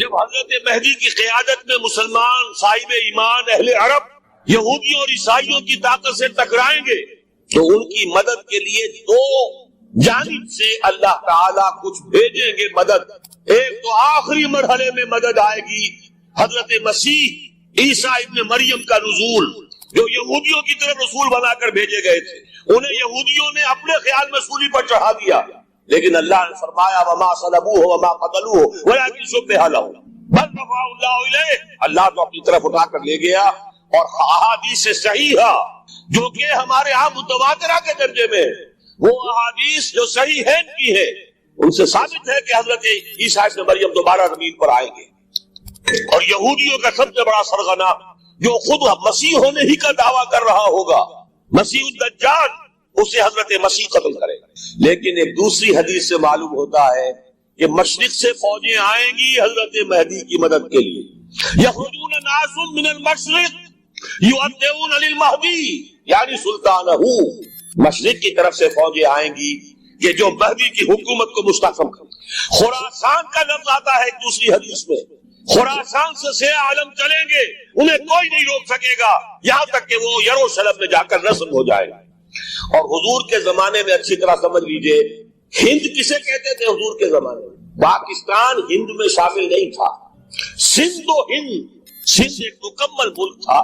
جب حضرت مہدی کی قیادت میں مسلمان صاحب ایمان اہل عرب یہودیوں اور عیسائیوں کی طاقت سے ٹکرائیں گے تو ان کی مدد کے لیے دو جانب سے اللہ تعالیٰ کچھ بھیجیں گے مدد. ایک تو آخری مرحلے میں مدد آئے گی حضرت مسیح عیسیٰ ابن مریم کا نزول، جو یہودیوں کی طرف رسول بنا کر بھیجے گئے تھے. انہیں یہودیوں نے اپنے خیال میں سولی پر چڑھا دیا، لیکن اللہ نے فرمایا وما صلبوہ وما قتلوہ ولکن شبہ لہم بل رفعہ اللہ الیہ. اللہ تو اپنی طرف اٹھا کر لے گیا. اور احادیث صحیحہ جو کہ ہمارے ہاں متواترہ کے درجے میں، وہ احادیث جو صحیح ہے کی ہے، ان سے ثابت ہے کہ حضرت عیسیٰ ابن مریم دوبارہ زمین پر آئیں گے. اور یہودیوں کا سب سے بڑا سرغنہ جو خود مسیح ہونے ہی کا دعویٰ کر رہا ہوگا، مسیح الدجال، اسے حضرت مسیح قتل کرے گا. لیکن ایک دوسری حدیث سے معلوم ہوتا ہے کہ مشرق سے فوجیں آئیں گی حضرت مہدی کی مدد کے لیے. یخرجون ناس من المشرق یؤدون للمہدی یعنی سلطانہ. مشرق کی طرف سے فوجیں آئیں گی کہ جو مہدی کی حکومت کو مستحکم کریں. خراسان کا لفظ آتا ہے ایک دوسری حدیث میں. خراسان سے سہ عالم چلیں گے، انہیں کوئی نہیں روک سکے گا یہاں تک کہ وہ یروشلم میں جا کر رسم ہو جائے. اور حضور کے زمانے میں اچھی طرح سمجھ لیجئے، ہند کسے کہتے تھے حضور کے زمانے میں؟ پاکستان ہند میں شامل نہیں تھا. سندھ و ہند، سندھ ایک مکمل ملک تھا،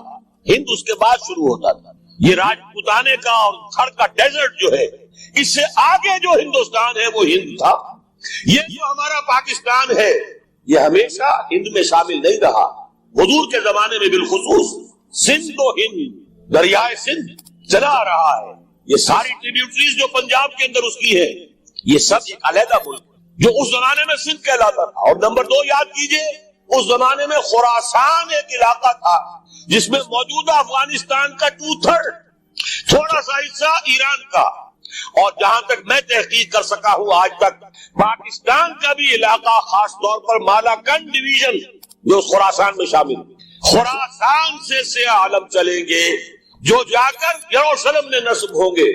ہند اس کے بعد شروع ہوتا تھا. یہ راجپوتانے کا اور تھر کا ڈیزرٹ جو ہے، اس سے آگے جو ہندوستان ہے وہ ہند تھا. یہ جو ہمارا پاکستان ہے یہ ہمیشہ ہند میں شامل نہیں رہا. حضور کے زمانے میں بالخصوص سندھ و ہند، دریائے سندھ چلا آ رہا ہے. یہ ساری ٹریبیوٹریز جو پنجاب کے اندر اس کی ہے، یہ سب ایک علیحدہ ملک جو اس زمانے میں سندھ کہلاتا تھا. اور نمبر 2 یاد کیجئے، اس زمانے میں خراسان ایک علاقہ تھا جس میں موجودہ افغانستان کا 2/3، تھوڑا سا حصہ ایران کا، اور جہاں تک میں تحقیق کر سکا ہوں آج تک پاکستان کا بھی علاقہ، خاص طور پر مالاکنڈ ڈویژن جو خراسان میں شامل. خراسان سے سہ عالم چلیں گے جو جا کر یروشلم میں نصب ہوں گے.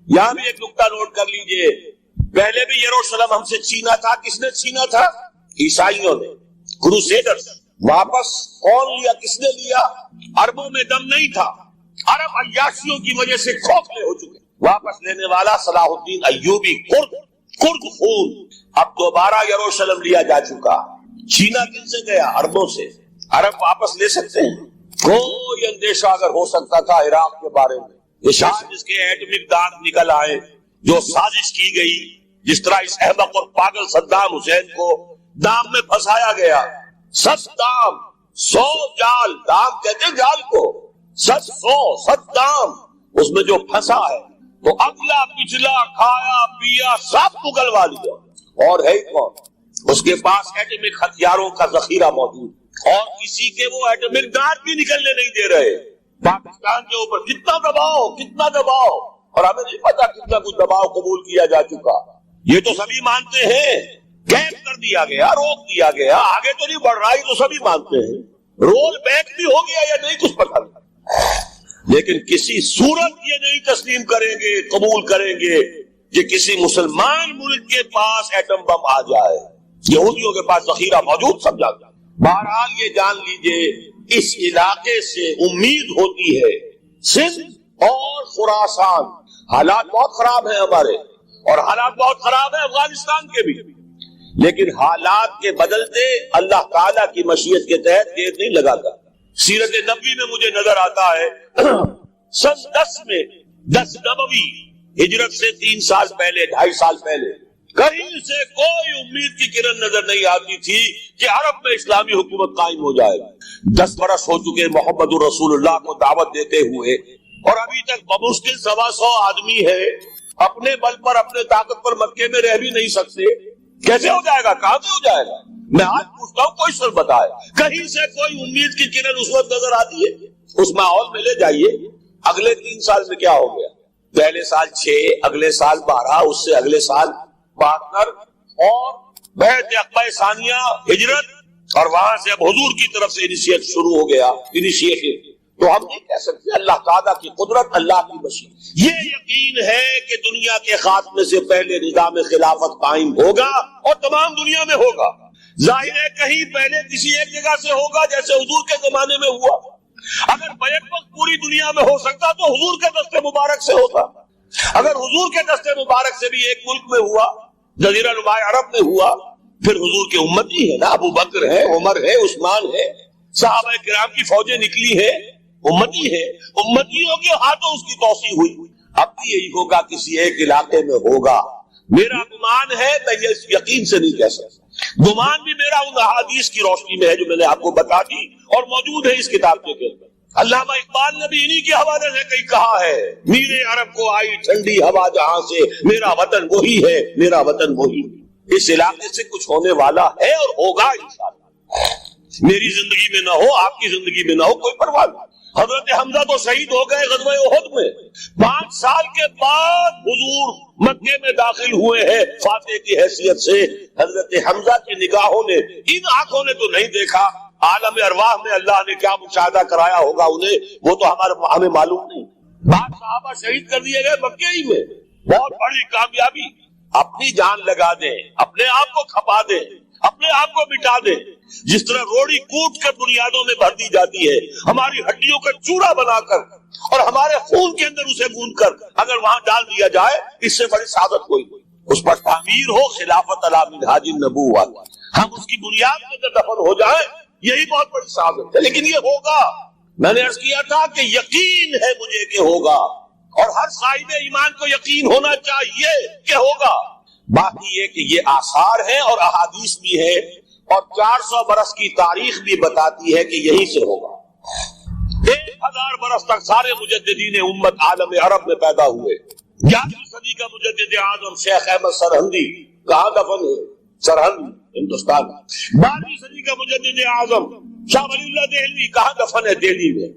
یہاں بھی ایک نقطہ نوٹ کر لیجئے، پہلے بھی یروشلم ہم سے چھینا تھا. کس نے چھینا تھا؟ عیسائیوں نے، کروسیڈرز. واپس کون لیا؟ کس نے لیا؟ عربوں میں دم نہیں تھا، عرب عیاشیوں کی وجہ سے کھوکھلے ہو چکے. واپس لینے والا صلاح الدین ایوبی، کرد خون. اب دوبارہ یروشلم لیا جا چکا. چھینا کن سے گیا؟ عربوں سے. عرب واپس لے سکتے ہیں؟ کوئی اندیشہ اگر ہو سکتا تھا عراق کے بارے میں، یہ شاید جس کے ایٹمک دانت نکل آئے، جو سازش کی گئی، جس طرح اس احمق اور پاگل صدام حسین کو دام میں پھنسایا گیا. 100 دام، 100 جال، دام کہتے ہیں جال کو، 100 دام، اس میں جو پھنسا ہے تو اگلا پچھلا کھایا پیا سب نگلوا لیا. اور ہے کون؟ اس کے پاس ایٹمک ہتھیاروں کا ذخیرہ موجود، اور کسی کے وہ ایٹمک دانت بھی نکلنے نہیں دے رہے. پاکستان کے اوپر کتنا دباؤ، اور ہمیں نہیں پتا کتنا کچھ دباؤ قبول کیا جا چکا. یہ تو سبھی مانتے ہیں، کیپ کر دیا گیا، روک دیا گیا، آگے تو نہیں بڑھ رہا، تو سبھی مانتے ہیں. رول بیک بھی ہو گیا یا نہیں کچھ پتا نہیں، لیکن کسی صورت یہ نہیں تسلیم کریں گے، قبول کریں گے کہ کسی مسلمان ملک کے پاس ایٹم بم آ جائے. یہودیوں کے پاس ذخیرہ موجود سمجھا جائے. بہرحال یہ جان لیجئے، اس علاقے سے امید ہوتی ہے. سندھ اور خراسان حالات بہت خراب ہیں ہمارے، اور حالات بہت خراب ہیں افغانستان کے بھی، لیکن حالات کے بدلتے اللہ تعالیٰ کی مشیت کے تحت دیر نہیں لگاتا. سیرت نبوی میں مجھے نظر آتا ہے سن 10 میں، 10 نبوی، ہجرت سے 3 سال پہلے، 2.5 سال پہلے، کہیں سے کوئی امید کی کرن نظر نہیں آتی تھی کہ عرب میں اسلامی حکومت قائم ہو جائے. 10 برس ہو چکے محمد رسول اللہ کو دعوت دیتے ہوئے، اور ابھی تک بمشکل 125 آدمی ہے. اپنے بل پر، اپنے طاقت پر مکے میں رہ بھی نہیں سکتے. کیسے ہو جائے گا؟ کہاں سے ہو جائے گا؟ میں آج پوچھتا ہوں، کوئی سر بتائے کہیں سے کوئی امید کی کرن اس وقت نظر آتی ہے؟ اس ماحول میں لے جائیے. اگلے 3 سال میں کیا ہو گیا؟ پہلے سال 6، اگلے سال 12، اس سے اگلے سال 72، اور بیعت عقبہ ثانیہ، ہجرت، اور وہاں سے اب حضور کی طرف سے انیشیٹ شروع ہو گیا. انیشیٹو تو ہم نہیں کہہ سکتے. اللہ تعالیٰ کی قدرت، اللہ کی مشیت. یہ یقین ہے کہ دنیا کے خاتمے سے پہلے نظام خلافت قائم ہوگا، اور تمام دنیا میں ہوگا. ظاہر ہے کہیں پہلے کسی ایک جگہ سے ہوگا جیسے حضور کے زمانے میں ہوا. اگر بیک وقت پوری دنیا میں ہو سکتا تو حضور کے دست مبارک سے ہوتا. اگر حضور کے دست مبارک سے بھی ایک ملک میں ہوا, جزیرہ نما عرب میں ہوا, پھر حضور کے امتی ہے نا, ابو بکر ہے, عمر ہے, عثمان ہے, صحابہ کرام کی فوجیں نکلی ہے, امتی ہے, امتیوں کے ہاتھوں اس کی توسیع ہوئی. اب بھی یہی ہوگا, کسی ایک علاقے میں ہوگا. میرا گمان ہے, میں یہ یقین سے نہیں کہہ سکتا, گمان بھی میرا ان احادیث کی روشنی میں ہے جو میں نے آپ کو بتا دی اور موجود ہے اس کتاب کے اندر. علامہ اقبال نے بھی انہی کے حوالے سے کئی کہا ہے, میرے عرب کو آئی ٹھنڈی ہوا جہاں سے, میرا وطن وہی ہے, میرا وطن وہی. اس علاقے سے کچھ ہونے والا ہے اور ہوگا انشاءاللہ. میری زندگی میں نہ ہو, آپ کی زندگی میں نہ ہو, کوئی پرواہ نہیں. حضرت حمزہ تو شہید ہو گئے غزوہ احد میں, 5 سال کے بعد حضور مکے میں داخل ہوئے ہیں فاتح کی حیثیت سے. حضرت حمزہ کی نگاہوں نے, ان آنکھوں نے تو نہیں دیکھا, عالم ارواح میں اللہ نے کیا مشاہدہ کرایا ہوگا انہیں, وہ تو ہمیں معلوم نہیں. 5 صحابہ شہید کر دیے گئے مکے ہی میں, بہت بڑی کامیابی. اپنی جان لگا دیں, اپنے آپ کو کھپا دیں, اپنے آپ کو مٹا دیں. جس طرح روڑی کوٹ کر بنیادوں میں بھر دی جاتی ہے, ہماری ہڈیوں کا چورا بنا کر اور ہمارے خون کے اندر اسے گوندھ کر اگر وہاں ڈال دیا جائے, اس سے بڑی سعادت کوئی نہیں. اس پر تعمیر ہو خلافت علی منہاج النبوۃ, ہم اس کی بنیاد کے اندر دفن ہو جائیں, یہی بہت بڑی سعادت ہے. لیکن یہ ہوگا, میں نے عرض کیا تھا کہ یقین ہے مجھے کہ ہوگا, اور ہر صاحب ایمان کو یقین ہونا چاہیے کہ ہوگا. باقی یہ کہ یہ آثار ہیں اور احادیث بھی ہے, اور 400 برس کی تاریخ بھی بتاتی ہے کہ یہی سے ہوگا. 1000 برس تک سارے مجددین امت عالم عرب میں پیدا ہوئے. 11ویں صدی کا مجدد اعظم شیخ احمد سرہندی کہاں دفن ہے؟ سرہند, ہندوستان. 12ویں صدی کا مجدد اعظم شاہ ولی اللہ دہلوی کہاں دفن ہے؟ دہلی میں.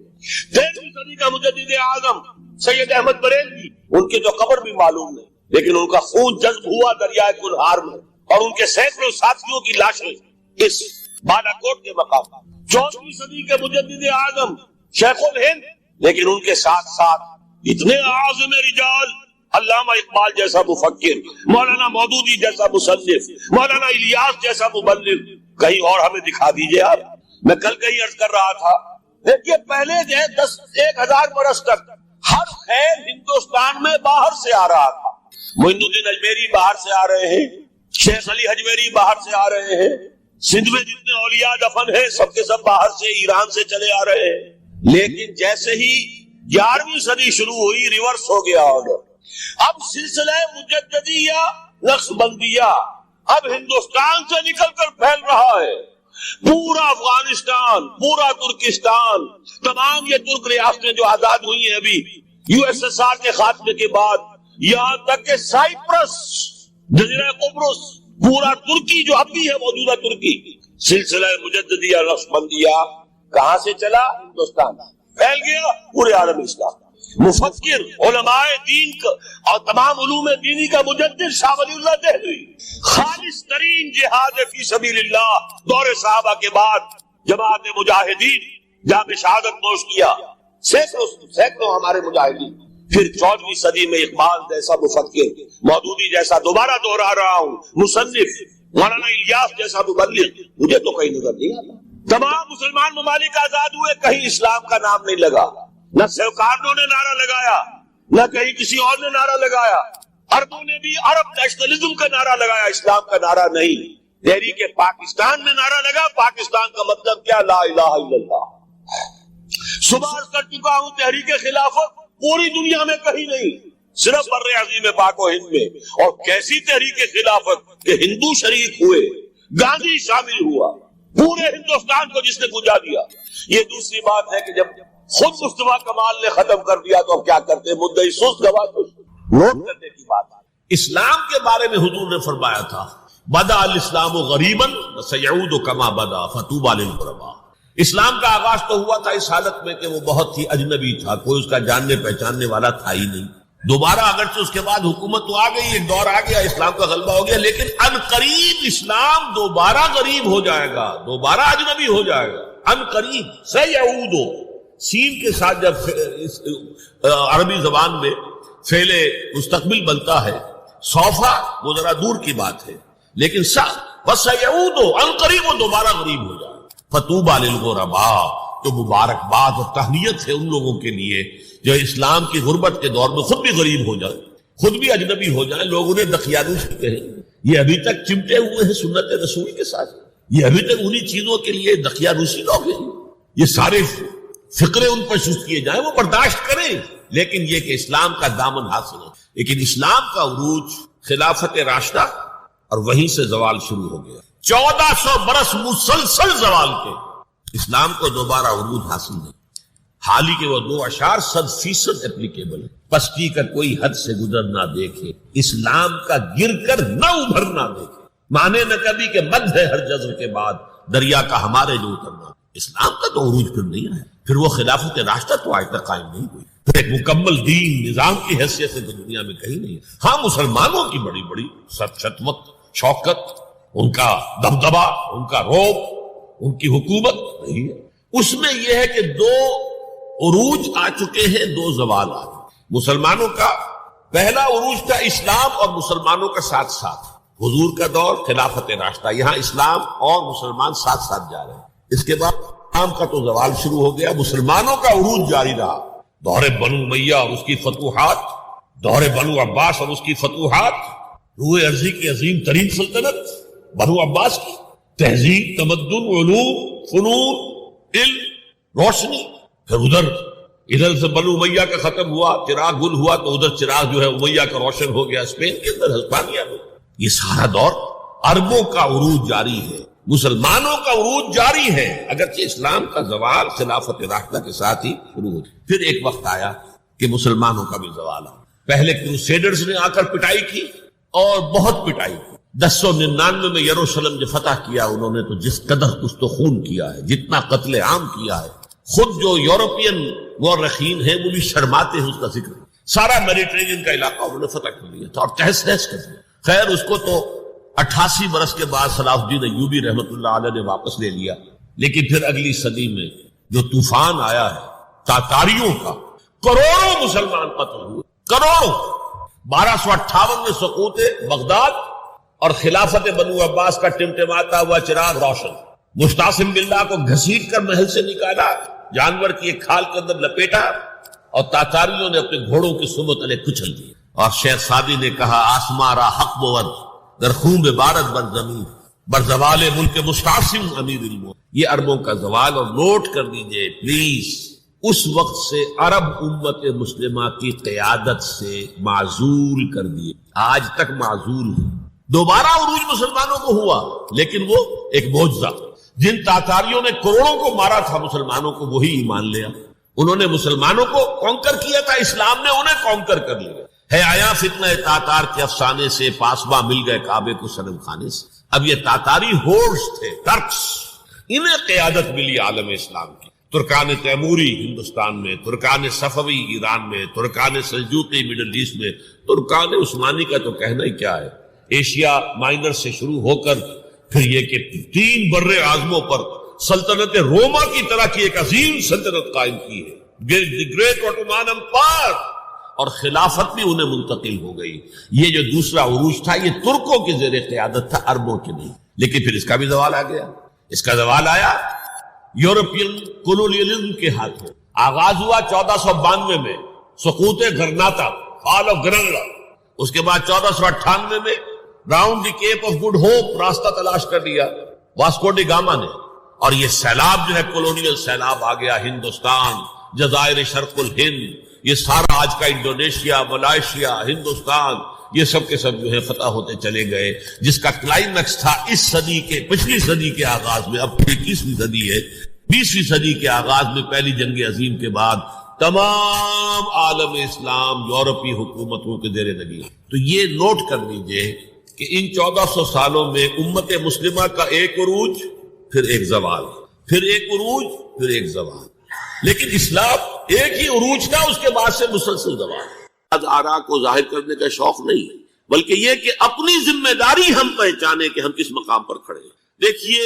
13ویں صدی کا مجدد اعظم سید احمد بریلوی, ان کی تو قبر بھی معلوم نہیں, لیکن ان کا خون جذب ہوا دریائے کنہار میں, اور ان کے سینکڑوں ساتھیوں کی لاشیں اس بالا کوٹ کے مقام. 14ویں صدی کے مجدد اعظم شیخ الہند, لیکن ان کے ساتھ ساتھ اتنے اعظم رجال, علامہ اقبال جیسا مفکر, مولانا مودودی جیسا مصنف, مولانا الیاس جیسا مبلغ, کہیں اور ہمیں دکھا دیجئے آپ. میں کل کہیں عرض کر رہا تھا, دیکھیے پہلے جو ہے 1000 برس تک ہر خیر ہندوستان میں باہر سے آ رہا تھا. معین الدین اجمیری باہر سے آ رہے ہیں, شیخ علی حجویری باہر سے آ رہے ہیں, سندھ میں جتنے اولیاء دفن ہیں سب کے سب باہر سے, ایران سے چلے آ رہے ہیں. لیکن جیسے ہی 11ویں صدی شروع ہوئی, ریورس ہو گیا آرڈر. اب سلسلہ مجددیہ نقشبندیہ اب ہندوستان سے نکل کر پھیل رہا ہے. پورا افغانستان, پورا ترکستان, تمام یہ ترک ریاستیں جو آزاد ہوئی ہیں ابھی USSR کے خاتمے کے بعد, یہاں تک کہ سائپرس, جزیرہ قبرص, پورا ترکی جو اب بھی ہے موجودہ ترکی, سلسلہ مجددیہ نقشبندیہ کہاں سے چلا؟ ہندوستان پھیل گیا پورے عالم اسلام. مفکر, علماء دین کا اور تمام علوم دینی کا مجدد شاہ ولی اللہ دہلوی, خالص ترین جہاد فی سبیل اللہ دور صحابہ کے بعد جماعت مجاہدین جہاں پہ شہادت نوش کیا سینکڑوں ہمارے مجاہدین. پھر 14ویں صدی میں اقبال جیسا مفکر, مودودی جیسا, دوبارہ دوہرا رہا ہوں, مصنف, مولانا الیاس جیسا مبلغ, مجھے تو کہیں نظر نہیں آتا. تمام مسلمان ممالک آزاد ہوئے, کہیں اسلام کا نام نہیں لگا, نہ سہکارنوں نے نعرہ لگایا, نہ کہیں کسی اور نے نعرہ لگایا. عربوں نے بھی عرب نیشنلزم کا نعرہ لگایا, اسلام کا نعرہ نہیں. تحریک پاکستان میں نعرہ لگا, پاکستان کا مطلب کیا؟ لا الہ الا اللہ. صبح عرض کر چکا ہوں, تحریک خلافت پوری دنیا میں کہیں نہیں, صرف بر عظیم پاک و ہند میں. اور کیسی تحریک خلافت کہ ہندو شریک ہوئے, گاندھی شامل ہوا, پورے ہندوستان کو جس نے گنجا دیا. یہ دوسری بات ہے کہ جب خود مصطفیٰ کمال نے ختم کر دیا تو اب کیا کرتے؟ مدعی سست گواہ نوٹ کرنے کی بات. اسلام کے بارے میں حضور نے فرمایا تھا, بدا الاسلام غریبا وسیعود کما بدا فطوبى للغرباء. اسلام کا آغاز تو ہوا تھا اس حالت میں کہ وہ بہت ہی اجنبی تھا, کوئی اس کا جاننے پہچاننے والا تھا ہی نہیں. دوبارہ اگرچہ اس کے بعد حکومت تو آ گئی, ایک دور آ گیا, اسلام کا غلبہ ہو گیا, لیکن ان قریب اسلام دوبارہ غریب ہو جائے گا, دوبارہ اجنبی ہو جائے گا. ان قریب سیعود, سین کے ساتھ جب عربی زبان میں فعل مستقبل بنتا ہے, سوفا وہ ذرا دور کی بات ہے, لیکن وَسَيَعُودُ عنقریب وہ دوبارہ غریب ہو جائے. فَطُوبَى لِلْغُرَبَاء تو مبارکباد اور تہنیت ہے ان لوگوں کے لیے جو اسلام کی غربت کے دور میں خود بھی غریب ہو جائیں، خود بھی اجنبی ہو جائیں. لوگ انہیں دقیانوسی کہیں، یہ ابھی تک چمٹے ہوئے ہیں سنت رسول کے ساتھ، یہ ابھی تک انہی چیزوں کے لیے دقیانوسی لوگ ہیں. یہ سارے فقرے ان پر شست کیے جائیں، وہ برداشت کریں، لیکن یہ کہ اسلام کا دامن حاصل ہو. لیکن اسلام کا عروج خلافت راشدہ اور وہیں سے زوال شروع ہو گیا. 1400 برس مسلسل زوال کے اسلام کو دوبارہ عروج حاصل نہیں. حال ہی کہ وہ 2.7% اپلیکیبل ہے. پستی کا کوئی حد سے گزر نہ دیکھے، اسلام کا گر کر نہ ابھر نہ دیکھے. مانے نہ کبھی کہ مد ہے ہر جزر کے بعد دریا کا ہمارے جو اترنا. اسلام کا تو عروج پھر نہیں ہے، پھر وہ خلافت راشدہ تو آج تک قائم نہیں ہوئی، پھر ایک مکمل دین نظام کی حیثیت سے تو دنیا میں کہیں نہیں ہے. ہاں مسلمانوں کی بڑی بڑی شتمت، شوکت، ان کا دبدبا، ان کا روب، ان کی حکومت نہیں ہے. اس میں یہ ہے کہ 2 عروج آ چکے ہیں، 2 زوال آ چکے. مسلمانوں کا پہلا عروج تھا اسلام اور مسلمانوں کا ساتھ ساتھ حضور کا دور خلافت راشدہ، یہاں اسلام اور مسلمان ساتھ ساتھ جا رہے ہیں. اس کے بعد اسلام کا تو زوال شروع ہو گیا، مسلمانوں کا عروج جاری رہا. دور بنو امیہ اور اس کی فتوحات، دور بنو عباس اور اس کی فتوحات، روح ارضی کی عظیم ترین سلطنت بنو عباس کی، تہذیب، تمدن، علوم، فنون، علم، روشنی. پھر ادھر سے بنو امیہ کا ختم ہوا، چراغ گل ہوا، تو ادھر چراغ جو ہے امیہ کا روشن ہو گیا اسپین کے اندر، ہسپانیہ میں. یہ سارا دور عربوں کا عروج جاری ہے، مسلمانوں کا عروج جاری ہے، اگرچہ اسلام کا زوال خلافت راشدہ کے ساتھ ہی شروع ہو. پھر ایک وقت آیا کہ مسلمانوں کا بھی زوال آیا. پہلے کروسیڈرز نے آ کر پٹائی کی اور بہت پٹائی کی. 1099 میں یروشلم جو فتح کیا انہوں نے، تو جس قدر کچھ تو خون کیا ہے، جتنا قتل عام کیا ہے، خود جو یورپین مورخین ہیں وہ بھی شرماتے ہیں اس کا ذکر. سارا میڈیٹرینین کا علاقہ انہوں نے فتح کر لیا تھا اور تہس نہس کر دیا. خیر اس کو تو 88 برس کے بعد صلاح الدین ایوبی رحمۃ اللہ علیہ نے واپس لے لیا. لیکن پھر اگلی صدی میں جو طوفان آیا ہے تاتاریوں کا، کروڑوں مسلمان قتل ہوئے، کروڑوں. 1258 میں سقوط بغداد اور خلافت بنو عباس کا ٹمٹماتا ہوا چراغ روشن. مستعصم باللہ کو گھسیٹ کر محل سے نکالا، جانور کی ایک کھال کے اندر لپیٹا، اور تاتاریوں نے اپنے گھوڑوں کی سمت علیہ کچل دی. اور شیخ سعدی نے کہا آسمارا حق بود در خون بارد بر زمین بر زوال ملک مستعصم امیر الموت. یہ عربوں کا زوال. اور نوٹ کر دیجئے پلیز، اس وقت سے عرب امت مسلمہ کی قیادت سے معزول کر دیے، آج تک معزول ہے. دوبارہ عروج مسلمانوں کو ہوا، لیکن وہ ایک معجزہ. جن تاتاریوں نے کروڑوں کو مارا تھا مسلمانوں کو وہی ایمان لیا. انہوں نے مسلمانوں کو کانکر کیا تھا، اسلام نے انہیں کانکر کر لیا. ہے آیا فتنہ تاتار کے افسانے سے، پاسباں مل گئے کعبے کو صنم خانے سے. اب یہ تاتاری ہورس تھے، ٹرکس، انہیں قیادت ملی عالم اسلام کی. ترکان تیموری ہندوستان میں، ترکان صفوی ایران میں، ترکان سلجوقی مڈل ایسٹ میں، ترکان عثمانی کا تو کہنا ہی کیا ہے. ایشیا مائنر سے شروع ہو کر پھر یہ کہ 3 بر اعظموں پر سلطنت روما کی طرح کی ایک عظیم سلطنت قائم کی ہے، گریٹ اوٹومان امپائر. اور خلافت بھی انہیں منتقل ہو گئی. یہ جو دوسرا عروج تھا یہ ترکوں کی زیر قیادت تھا، عربوں کی نہیں. لیکن پھر اس کا بھی زوال آ گیا. اس کا زوال آیا یورپین کولونیلزم کے ہاتھوں. آغاز ہوا 1492 میں، سقوط غرناطہ، فال آف گرناڈا. اس کے بعد 1498 میں round the Cape of Good Hope راستہ تلاش کر لیا واسکو ڈی گاما نے. اور یہ سیلاب جو ہے کولونیل سیلاب آ گیا. ہندوستان، جزائر شرق الہند، یہ سارا آج کا انڈونیشیا، ملائیشیا، ہندوستان، یہ سب کے سب جو ہے فتح ہوتے چلے گئے. جس کا کلائمیکس تھا اس صدی کے، پچھلی صدی کے آغاز میں. اب 21ویں صدی ہے، 20ویں صدی کے آغاز میں پہلی جنگ عظیم کے بعد تمام عالم اسلام یورپی حکومتوں کے زیر لگی. تو یہ نوٹ کر لیجئے کہ ان 1400 سالوں میں امت مسلمہ کا ایک عروج، پھر ایک زوال، پھر ایک عروج، پھر ایک زوال. لیکن اسلام ایک ہی عروج تھا، اس کے بعد سے مسلسل زوال. آرا کو ظاہر کرنے کا شوق نہیں، بلکہ یہ کہ اپنی ذمہ داری ہم پہچانے کہ ہم کس مقام پر کھڑے ہیں. دیکھیے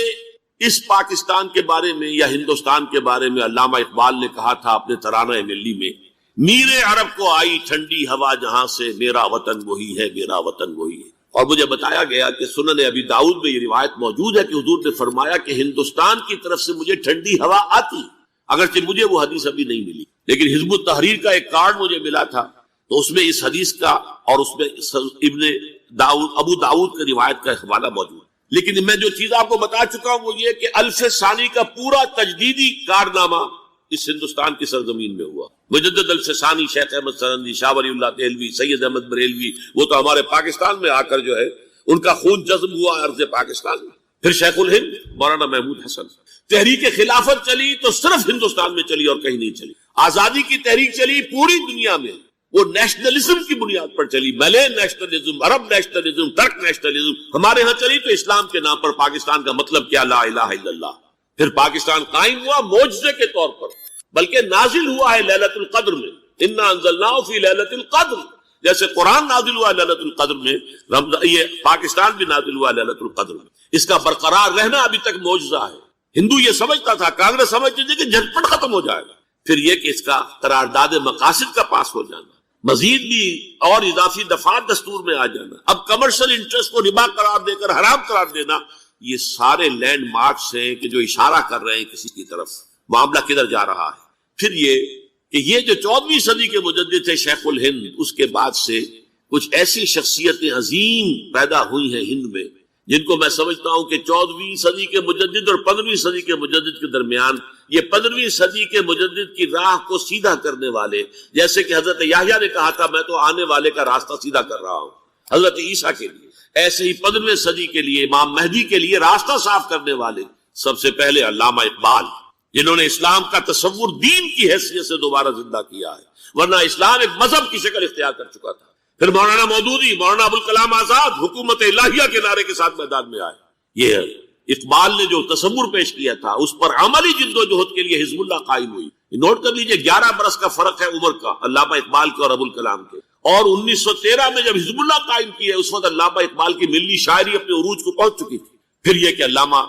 اس پاکستان کے بارے میں یا ہندوستان کے بارے میں علامہ اقبال نے کہا تھا اپنے ترانہ ملی میں، میر عرب کو آئی ٹھنڈی ہوا جہاں سے، میرا وطن وہی ہے، میرا وطن وہی ہے. اور مجھے بتایا گیا کہ سنن ابی داؤد میں یہ روایت موجود ہے کہ حضور نے فرمایا کہ ہندوستان کی طرف سے مجھے ٹھنڈی ہوا آتی، اگرچہ مجھے وہ حدیث ابھی نہیں ملی، لیکن حزب التحریر کا ایک کارڈ مجھے ملا تھا، تو اس میں اس حدیث کا اور اس میں ابو داؤد کی روایت کا حوالہ موجود ہے۔ لیکن میں جو چیز آپ کو بتا چکا ہوں وہ یہ کہ الف ثانی کا پورا تجدیدی کارنامہ اس ہندوستان کی سرزمین میں ہوا۔ مجدد الف ثانی شیخ احمد سرندی، شاہ ولی اللہ دہلوی، سید احمد بریلوی، وہ تو ہمارے پاکستان میں آ کر جو ہے ان کا خون جذب ہوا ارض پاکستان میں۔ پھر شیخ الہند مولانا محمود حسن۔ تحریک خلافت چلی تو صرف ہندوستان میں چلی اور کہیں نہیں چلی۔ آزادی کی تحریک چلی پوری دنیا میں، وہ نیشنلزم کی بنیاد پر چلی، ملے نیشنلزم، عرب نیشنلزم، ترک نیشنلزم۔ ہمارے ہاں چلی تو اسلام کے نام پر پاکستان کا مطلب کیا؟ لا الہ الا اللہ۔ پھر پاکستان قائم ہوا معجزے کے طور پر، بلکہ نازل ہوا ہے لیلۃ القدر میں، انا انزلناہ فی لیلۃ القدر، جیسے قرآن نازل ہوا لیلۃ القدر میں، یہ پاکستان بھی نازل ہوا لیلۃ القدر میں۔ اس کا برقرار رہنا ابھی تک معجزہ ہے۔ ہندو یہ سمجھتا تھا، کانگریس سمجھتی تھی کہ جھٹپٹ ختم ہو جائے گا۔ پھر یہ کہ اس کا قرارداد مقاصد کا پاس ہو جانا، مزید بھی اور اضافی دفعات دستور میں آ جانا، اب کمرشل انٹرسٹ کو ربا قرار دے کر حرام قرار دینا، یہ سارے لینڈ مارکس ہیں کہ جو اشارہ کر رہے ہیں کسی کی طرف، معاملہ کدھر جا رہا ہے۔ پھر یہ کہ یہ جو 14ویں صدی کے مجدد تھے شیخ الہند، اس کے بعد سے کچھ ایسی شخصیتیں عظیم پیدا ہوئی ہیں ہند میں، جن کو میں سمجھتا ہوں کہ 14ویں صدی کے مجدد اور 15ویں صدی کے مجدد کے درمیان، یہ 15ویں صدی کے مجدد کی راہ کو سیدھا کرنے والے، جیسے کہ حضرت یحییٰ نے کہا تھا میں تو آنے والے کا راستہ سیدھا کر رہا ہوں حضرت عیسیٰ کے لیے، ایسے ہی 15ویں صدی کے لیے امام مہدی کے لیے راستہ صاف کرنے والے سب سے پہلے علامہ اقبال، جنہوں نے اسلام کا تصور دین کی حیثیت سے دوبارہ زندہ کیا ہے، ورنہ اسلام ایک مذہب کی شکل اختیار کر چکا تھا۔ پھر مولانا مودودی، مولانا ابوالکلام آزاد حکومت الہیہ کے نعرے کے ساتھ میدان میں آئے۔ یہ اقبال نے جو تصور پیش کیا تھا اس پر عملی جد و جہد کے لیے حزب اللہ قائم ہوئی۔ نوٹ کر لیجئے 11 برس کا فرق ہے عمر کا علامہ اقبال کے اور ابوالکلام کے، اور 1913 میں جب حزب اللہ قائم کیا اس وقت علامہ اقبال کی ملی شاعری اپنے عروج کو پہنچ چکی تھی۔ پھر یہ کہ علامہ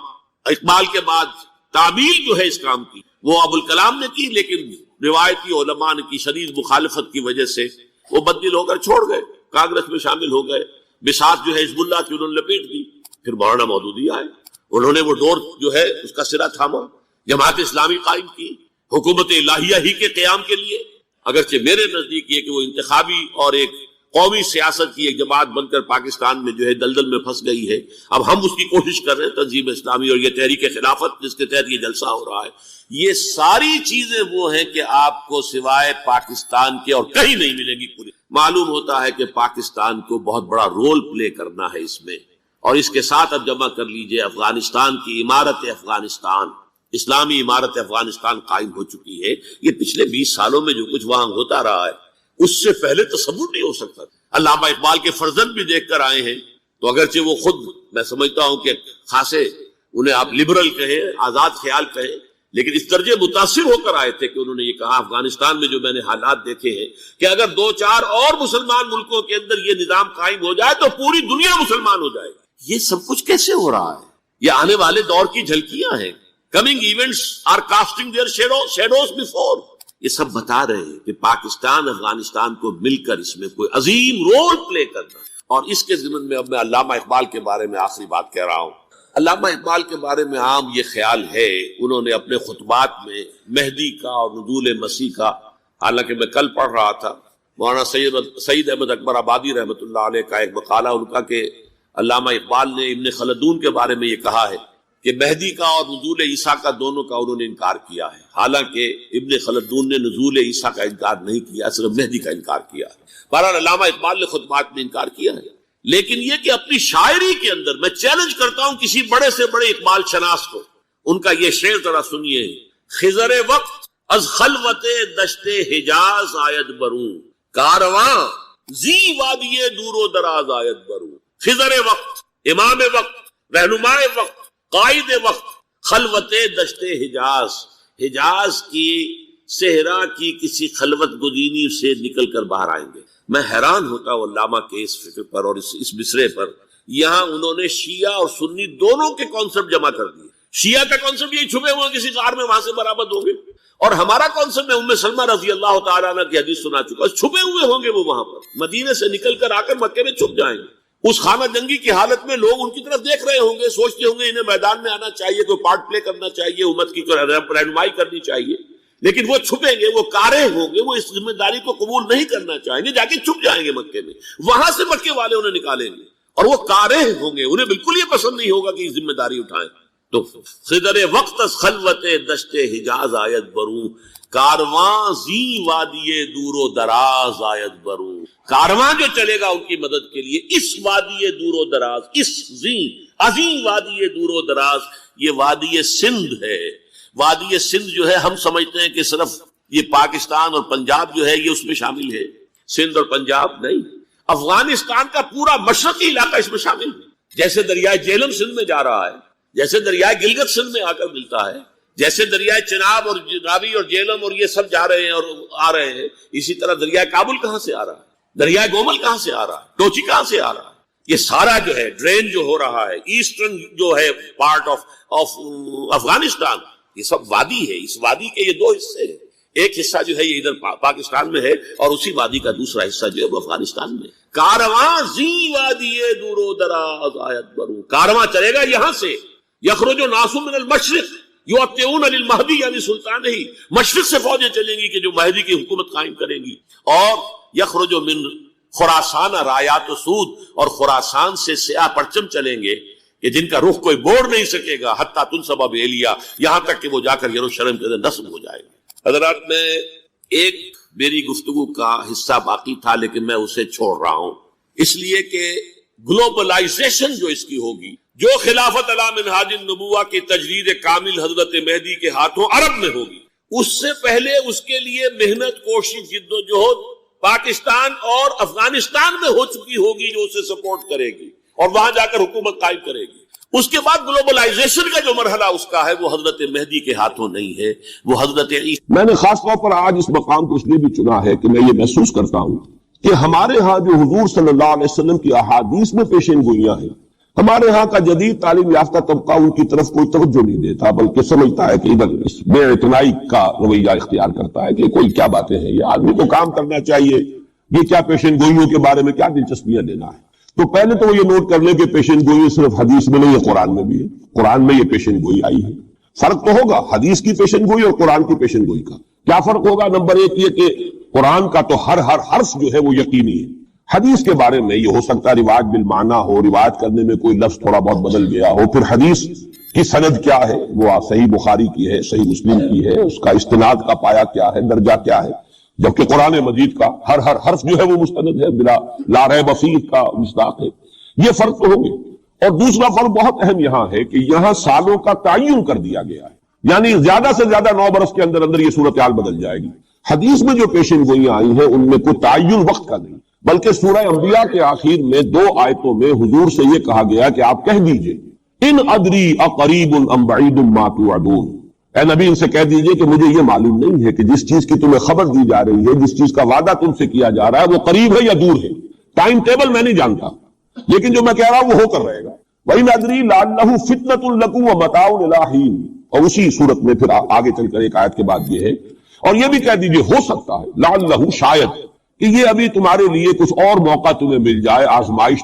اقبال کے بعد تعمیل جو ہے اس کام کی وہ ابوالکلام نے کی، لیکن روایتی علماء کی شدید مخالفت کی وجہ سے وہ بدل ہو کر چھوڑ گئے، کانگریس میں شامل ہو گئے، بساط جو ہے حزب اللہ کی انہوں نے لپیٹ دی۔ پھر مولانا مودودی آئے، انہوں نے وہ ڈور جو ہے اس کا سرا تھاما، جماعت اسلامی قائم کی حکومت الہیہ ہی کے قیام کے لیے، اگرچہ میرے نزدیک یہ کہ وہ انتخابی اور ایک قومی سیاست کی ایک جماعت بن کر پاکستان میں جو ہے دلدل میں پھنس گئی ہے۔ اب ہم اس کی کوشش کر رہے ہیں، تنظیم اسلامی اور یہ تحریک خلافت جس کے تحت یہ جلسہ ہو رہا ہے، یہ ساری چیزیں وہ ہیں کہ آپ کو سوائے پاکستان کے اور کہیں نہیں ملیں گی۔ پوری معلوم ہوتا ہے کہ پاکستان کو بہت بڑا رول پلے کرنا ہے اس میں، اور اس کے ساتھ اب جمع کر لیجئے افغانستان کی عمارت افغانستان، اسلامی عمارت افغانستان قائم ہو چکی ہے۔ یہ پچھلے 20 سالوں میں جو کچھ وہاں ہوتا رہا ہے اس سے پہلے تصور نہیں ہو سکتا۔ علامہ اقبال کے فرزند بھی دیکھ کر آئے ہیں، تو اگرچہ وہ خود میں سمجھتا ہوں کہ خاصے انہیں آپ لبرل کہیں، آزاد خیال کہیں، لیکن اس درجے متاثر ہو کر آئے تھے کہ انہوں نے یہ کہا افغانستان میں جو میں نے حالات دیکھے ہیں کہ اگر 2-4 اور مسلمان ملکوں کے اندر یہ نظام قائم ہو جائے تو پوری دنیا مسلمان ہو جائے گی۔ یہ سب کچھ کیسے ہو رہا ہے؟ یہ آنے والے دور کی جھلکیاں ہیں۔ Coming events are casting their shadows before. یہ سب بتا رہے ہیں کہ پاکستان افغانستان کو مل کر اس میں کوئی عظیم رول پلے کرنا، اور اس کے ضمن میں اب میں علامہ اقبال کے بارے میں آخری بات کہہ رہا ہوں۔ علامہ اقبال کے بارے میں عام یہ خیال ہے، انہوں نے اپنے خطبات میں مہدی کا اور نزول مسیح کا، حالانکہ میں کل پڑھ رہا تھا مولانا سید احمد اکبر آبادی رحمۃ اللہ علیہ کا ایک مقالہ ان کا کہ علامہ اقبال نے ابن خلدون کے بارے میں یہ کہا ہے کہ مہدی کا اور نزول عیسیٰ کا دونوں کا انہوں نے انکار کیا ہے، حالانکہ ابن خلدون نے نزول عیسیٰ کا انکار نہیں کیا، صرف مہدی کا انکار کیا ہے۔ بہرحال علامہ اقبال نے خطبات میں انکار کیا ہے، لیکن یہ کہ اپنی شاعری کے اندر میں چیلنج کرتا ہوں کسی بڑے سے بڑے اقبال شناس کو، ان کا یہ شعر ذرا سنیے۔ خضر وقت از خلوت دشت حجاز آید بروں، کارواں زی وادی دور و دراز آید بروں۔ خضر وقت، امام وقت، رہنمائے وقت، قائد وقت، خلوت دشت حجاز، حجاز کی صحرا کی کسی خلوت گزینی سے نکل کر باہر آئیں گے۔ میں حیران ہوتا ہوں علامہ کے اس فکر پر اور اس مصرے پر۔ یہاں انہوں نے شیعہ اور سنی دونوں کے کانسیپٹ جمع کر دیے۔ شیعہ کا کانسیپٹ یہ چھپے ہوئے کسی غار میں وہاں سے برآمد ہوں گے، اور ہمارا کانسیپٹ میں ام سلمہ رضی اللہ تعالیٰ عنہ کی حدیث سنا چکا، چھپے ہوئے ہوں گے وہ وہاں پر، مدینے سے نکل کر آ کر مکے میں چھپ جائیں گے۔ اس خانہ جنگی کی حالت میں لوگ ان کی طرف دیکھ رہے ہوں گے، سوچتے ہوں گے انہیں میدان میں آنا چاہیے، کوئی پارٹ پلے کرنا چاہیے، امت کی رہنمائی کرنی چاہیے، لیکن وہ چھپیں گے، وہ کارے ہوں گے، وہ اس ذمہ داری کو قبول نہیں کرنا چاہیں گے، جا کے چھپ جائیں گے مکے میں، وہاں سے مکے والے انہیں نکالیں گے، اور وہ کارے ہوں گے، انہیں بالکل یہ پسند نہیں ہوگا کہ یہ ذمہ داری اٹھائیں۔ تو خضر وقت از خلوت دشت حجاز آیت بروں، کارواں زی وادی دور و دراز آیت بروں، کارواں جو چلے گا ان کی مدد کے لیے اس وادی دور و دراز، اس عظیم وادی دور و دراز، یہ وادی سندھ ہے۔ وادی سندھ جو ہے ہم سمجھتے ہیں کہ صرف یہ پاکستان اور پنجاب جو ہے یہ اس میں شامل ہے، سندھ اور پنجاب نہیں، افغانستان کا پورا مشرقی علاقہ اس میں شامل ہے۔ جیسے دریائے جیلم سندھ میں جا رہا ہے، جیسے دریائے گلگت سندھ میں آ کر ملتا ہے، جیسے دریائے چناب اور راوی اور جیلم اور یہ سب جا رہے ہیں اور آ رہے ہیں، اسی طرح دریائے کابل کہاں سے آ رہا ہے، دریائے گومل کہاں سے آ رہا ہے، ٹوچی کہاں سے آ رہا ہے، یہ سارا جو ہے ڈرین جو ہو رہا ہے، ایسٹرن جو ہے پارٹ آف افغانستان، یہ سب وادی ہے۔ اس وادی کے یہ دو حصے ہیں، ایک حصہ جو ہے یہ ادھر پاکستان میں ہے اور اسی وادی کا دوسرا حصہ جو ہے وہ افغانستان میں۔ کارواں زی وادی دور و دراز آیت بروں، کارواں چلے گا یہاں سے، یخرج ناس من المشرق یؤتون للمہدی یعنی سلطان ہی، مشرق سے فوجیں چلیں گی کہ جو مہدی کی حکومت قائم کریں گی، اور یخرج من خراسان رایات و سود، اور خراسان سے سیاہ پرچم چلیں گے کہ جن کا رخ کوئی موڑ نہیں سکے گا، حتیٰ تنصب بإیلیا، یہاں تک کہ وہ جا کر یروشلم کے اندر نصب ہو جائے گا۔ حضرات، میں ایک میری گفتگو کا حصہ باقی تھا لیکن میں اسے چھوڑ رہا ہوں، اس لیے کہ گلوبلائزیشن جو اس کی ہوگی، جو خلافت علی منہاج النبوہ کی تجدید کامل حضرت مہدی کے ہاتھوں عرب میں ہوگی، اس سے پہلے اس کے لیے محنت، کوشش، جد و جہد پاکستان اور افغانستان میں ہو چکی ہوگی جو اسے سپورٹ کرے گی اور وہاں جا کر حکومت قائم کرے گی۔ اس کے بعد گلوبلائزیشن کا جو مرحلہ اس کا ہے وہ حضرت مہدی کے ہاتھوں نہیں ہے، وہ حضرت عیسیٰ۔ میں نے خاص طور پر آج اس مقام کو اس لیے بھی چنا ہے کہ میں یہ محسوس کرتا ہوں کہ ہمارے ہاں جو حضور صلی اللہ علیہ وسلم کی احادیث میں پیشین گوئیاں ہیں، ہمارے ہاں کا جدید تعلیم یافتہ طبقہ ان کی طرف کوئی توجہ نہیں دیتا، بلکہ سمجھتا ہے کہ ادھر بے اعتنائی کا رویہ اختیار کرتا ہے کہ کوئی کیا باتیں ہیں، یہ آدمی کو کام کرنا چاہیے، یہ کیا پیشین گوئیوں کے بارے میں کیا دلچسپیاں لینا ہے۔ تو پہلے تو وہ یہ نوٹ کر لیں کہ پیشین گوئی صرف حدیث میں نہیں ہے، قرآن میں بھی ہے، قرآن میں یہ پیشین گوئی آئی ہے۔ فرق تو ہوگا حدیث کی پیشین گوئی اور قرآن کی پیشین گوئی کا۔ کیا فرق ہوگا؟ نمبر ایک یہ کہ قرآن کا تو ہر حرف جو ہے وہ یقینی ہے، حدیث کے بارے میں یہ ہو سکتا ہے روایت بالمعنی ہو، روایت کرنے میں کوئی لفظ تھوڑا بہت بدل گیا ہو، پھر حدیث کی سند کیا ہے، وہ صحیح بخاری کی ہے، صحیح مسلم کی ہے، اس کا استناد کا پایا کیا ہے، درجہ کیا ہے، جبکہ قرآن مجید کا ہر حرف جو ہے وہ مستند ہے، بلا لا ریب فیہ کا مصداق ہے۔ یہ فرق تو ہوگی۔ اور دوسرا فرق بہت اہم یہاں ہے کہ یہاں سالوں کا تعین کر دیا گیا ہے، یعنی زیادہ سے زیادہ 9 برس کے اندر یہ صورتحال بدل جائے گی۔ حدیث میں جو پیشین گوئیاں آئی ہیں ان میں کوئی تعین وقت کا نہیں، بلکہ سورہ انبیاء کے آخر میں 2 آیتوں میں حضور سے یہ کہا گیا کہ آپ کہہ دیجئے ان ادری اقریب ام بعید ما توعدون، اے نبی ان سے کہہ دیجئے کہ مجھے یہ معلوم نہیں ہے کہ جس چیز کی تمہیں خبر دی جا رہی ہے، جس چیز کا وعدہ تم سے کیا جا رہا ہے وہ قریب ہے یا دور ہے، ٹائم ٹیبل میں نہیں جانتا، لیکن جو میں کہہ رہا ہوں وہ ہو کر رہے گا۔ وَإِنْ أَدْرِي لَعَلَّهُ فِتْنَةٌ لَكُمْ وَمَتَاعٌ إِلَىٰ حِينٍ، اور اسی صورت میں پھر آگے چل کر ایک آیت کے بعد یہ ہے، اور یہ بھی کہہ دیجئے ہو سکتا ہے لعلہ شاید کہ یہ ابھی تمہارے لیے کچھ اور موقع تمہیں مل جائے، آزمائش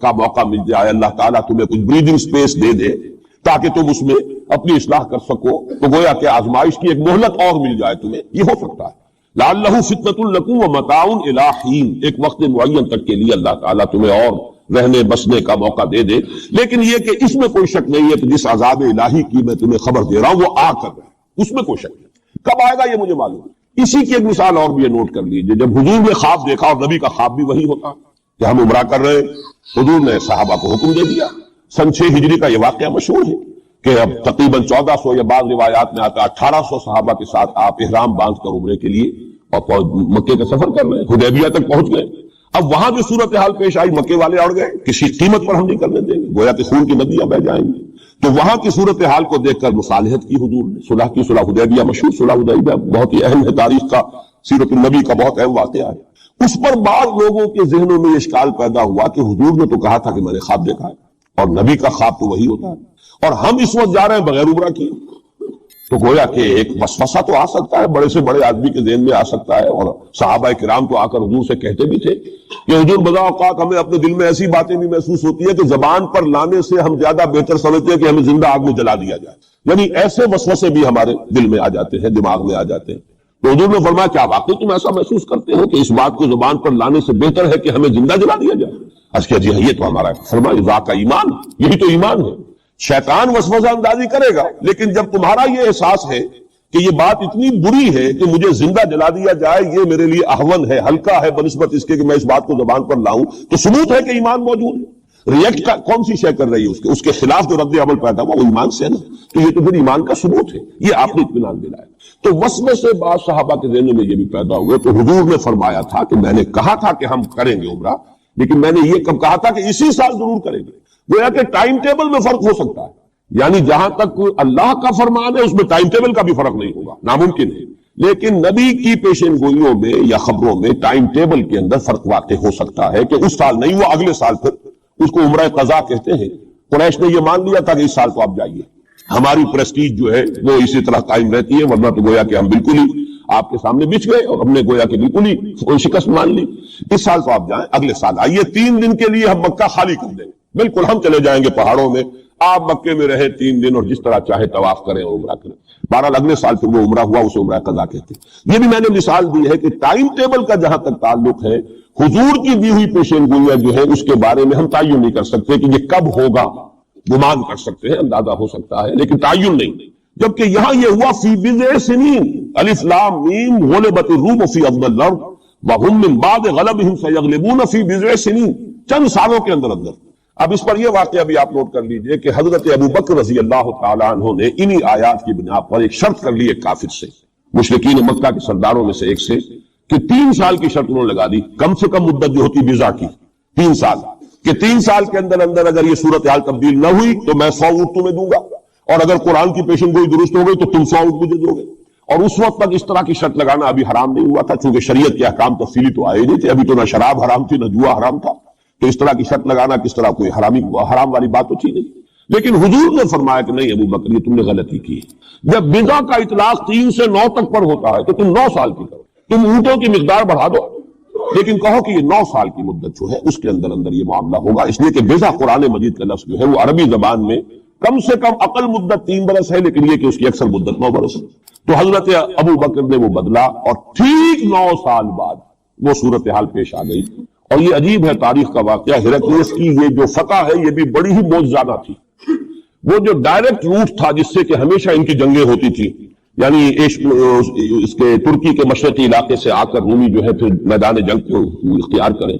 کا موقع مل جائے، اللہ تعالیٰ تمہیں کچھ بریدنگ سپیس دے دے تاکہ تم اس میں اپنی اصلاح کر سکو، تو گویا کہ آزمائش کی ایک مہلت اور مل جائے تمہیں، یہ ہو سکتا ہے۔ لعلہ فتنۃ لکم ومتاع الی حین، ایک وقت معین تک کے لیے اللہ تعالیٰ تمہیں اور رہنے بسنے کا موقع دے دے، لیکن یہ کہ اس میں کوئی شک نہیں ہے کہ جس عذاب الہی کی میں تمہیں خبر دے رہا ہوں وہ آ کر رہا ہے، اس میں کوئی شک نہیں، کب آئے گا یہ مجھے معلوم ہے۔ اسی کی ایک مثال اور بھی نوٹ کر لیجئے، جب حضور نے خواب دیکھا، اور نبی کا خواب بھی وہی ہوتا کہ ہم عمرہ کر رہے، حضور نے صحابہ کو حکم دے دیا۔ سن 6 ہجری کا یہ واقعہ مشہور ہے کہ اب تقریباً 1400 یا بعض روایات میں آتا 1800 صحابہ کے ساتھ آپ احرام باندھ کر عمرے کے لیے اور مکے کا سفر کر رہے ہیں، حدیبیہ تک پہنچ گئے۔ اب وہاں جو صورتحال پیش آئی، مکے والے اڑ گئے، کسی قیمت پر ہم نہیں کرنے دیں گے، گویا کہ خون کی ندیاں بہہ جائیں گی۔ تو وہاں کی صورتحال کو دیکھ کر مصالحت کی حضور نے، صلح کی، صلح حدیبیہ مشہور صلح حدیبیہ بہت ہی اہم ہے، تاریخ کا، سیرت النبی کا بہت اہم واقعہ ہے۔ اس پر بعض لوگوں کے ذہنوں میں اشکال پیدا ہوا کہ حضور نے تو کہا تھا کہ میں نے خواب دیکھا ہے، اور نبی کا خواب تو وہی ہوتا ہے، اور ہم اس وقت جا رہے ہیں بغیر عمرہ کیے، تو گویا کہ ایک وسوسہ تو آ سکتا ہے، بڑے سے بڑے آدمی کے ذہن میں آ سکتا ہے، اور صحابہ کرام تو آ کر حضور سے کہتے بھی تھے کہ حضور بذا اوقات ہمیں اپنے دل میں ایسی باتیں بھی محسوس ہوتی ہے کہ زبان پر لانے سے ہم زیادہ بہتر سمجھتے ہیں کہ ہمیں زندہ آگ میں جلا دیا جائے، یعنی ایسے وسوسے بھی ہمارے دل میں آ جاتے ہیں، دماغ میں آ جاتے ہیں۔ تو حضور نے فرمایا کیا واقعی تم ایسا محسوس کرتے ہو کہ اس بات کو زبان پر لانے سے بہتر ہے کہ ہمیں زندہ جلا دیا جائے؟ عرض کیا جی یہ تو ہمارا فرمایا ذا کا ایمان، یہی تو ایمان ہے۔ شیطان وسوسہ اندازی کرے گا، لیکن جب تمہارا یہ احساس ہے کہ یہ بات اتنی بری ہے کہ مجھے زندہ جلا دیا جائے، یہ میرے لیے اہون ہے، ہلکا ہے بنسبت اس کے کہ میں اس بات کو زبان پر لاؤں، تو ثبوت ہے کہ ایمان موجود ہے۔ ریئیکٹ کا کون سی شے کر رہی ہے اس کے خلاف جو رد عمل پیدا ہوا وہ ایمان سے ہے نا، تو یہ تو پھر ایمان کا ثبوت ہے، یہ آپ نے اطمینان دلایا۔ تو وسوسے سے بعض صحابہ کے ذہن میں یہ بھی پیدا ہوئے، تو حضور نے فرمایا تھا کہ میں نے کہا تھا کہ ہم کریں گے عمرہ، لیکن میں نے یہ کب کہا تھا کہ اسی سال ضرور کریں گے۔ گویا کہ ٹائم ٹیبل میں فرق ہو سکتا ہے، یعنی جہاں تک اللہ کا فرمان ہے اس میں ٹائم ٹیبل کا بھی فرق نہیں ہوگا، ناممکن ہے، لیکن نبی کی پیشین گوئیوں میں یا خبروں میں ٹائم ٹیبل کے اندر فرق واقع ہو سکتا ہے کہ اس سال نہیں ہوا اگلے سال، پھر اس کو عمرہ قضا کہتے ہیں۔ قریش نے یہ مان لیا تھا کہ اس سال تو آپ جائیے، ہماری پریسٹیج جو ہے وہ اسی طرح قائم رہتی ہے، ورنہ تو گویا کہ ہم بالکل ہی آپ کے سامنے بچ گئے اور ہم نے گویا کہ بالکل ہی شکست مان لی۔ اس سال تو آپ جائیں، اگلے سال آئیے، 3 دن کے لیے ہم مکہ خالی کر دیں گے، بالکل ہم چلے جائیں گے پہاڑوں میں، آپ مکے میں رہے 3 دن اور جس طرح چاہے طواف کریں اور عمرہ کریں۔ بہرحال اگلے سال پھر وہ عمرہ ہوا، اسے عمرہ قضا کہتے ہیں۔ یہ بھی میں نے مثال دی ہے کہ ٹائم ٹیبل کا جہاں تک تعلق ہے، حضور کی دی ہوئی پیشین گوئیاں جو ہے اس کے بارے میں ہم تعین نہیں کر سکتے کہ یہ کب ہوگا، گمان کر سکتے ہیں، اندازہ ہو سکتا ہے، لیکن تعین نہیں۔ جبکہ یہاں یہ ہوا فی بضع سنین، الف لام میم غلبت الروم فی ارض الارض وهم من بعد غلبهم سیغلبون فی بضع سنین، چند سالوں کے اندر اندر۔ اب اس پر یہ واقعہ بھی آپ نوٹ کر لیجئے کہ حضرت ابو بکر رضی اللہ تعالیٰ عنہ نے انہی آیات کی بنا پر ایک شرط کر لی ایک کافر سے، مشرکین مکہ کے سرداروں میں سے ایک سے، کہ 3 سال کی شرط انہوں نے لگا دی، کم سے کم مدت جو ہوتی بضع کی 3 سال، کہ 3 سال کے اندر اندر اگر یہ صورتحال تبدیل نہ ہوئی تو میں 100 اونٹ تمہیں دوں گا، اور اگر قرآن کی پیشن گوئی درست ہو گئی تو تم 100 اونٹ مجھے دو گے۔ اور اس وقت تک اس طرح کی شرط لگانا ابھی حرام نہیں ہوا تھا، چونکہ شریعت کے احکام تفصیلی تو آئے نہیں تھے، ابھی تو نہ شراب حرام تھی نہ جوا حرام تھا، تو اس طرح کی شرط لگانا کس طرح کوئی حرام والی بات تو تھی نہیں۔ لیکن حضور نے فرمایا کہ نہیں ابو بکر یہ تم نے غلطی کی، جب بضع کا اطلاق 3 سے 9 تک پر ہوتا ہے تو تم 9 سال کی کرو، تم اونٹوں کی مقدار بڑھا دو، لیکن کہو کہ یہ 9 سال کی مدت جو ہے اس کے اندر اندر یہ معاملہ ہوگا، اس لیے کہ بضع قرآن مجید کا لفظ جو ہے وہ عربی زبان میں کم سے کم اقل مدت 3 برس ہے، لیکن یہ کہ اس کی اکثر مدت 9 برس ہے۔ تو حضرت ابو بکر نے وہ بدلا اور ٹھیک 9 سال بعد وہ صورتحال پیش آ گئی۔ اور یہ عجیب ہے تاریخ کا واقعہ، ہرقلیس کی یہ جو فتح ہے یہ بھی بڑی ہی معجزانہ تھی۔ وہ جو ڈائریکٹ روٹ تھا جس سے کہ ہمیشہ ان کی جنگیں ہوتی تھی، یعنی اس کے ترکی کے مشرقی علاقے سے آ کر رومی جو ہے پھر میدان جنگ کو اختیار کریں،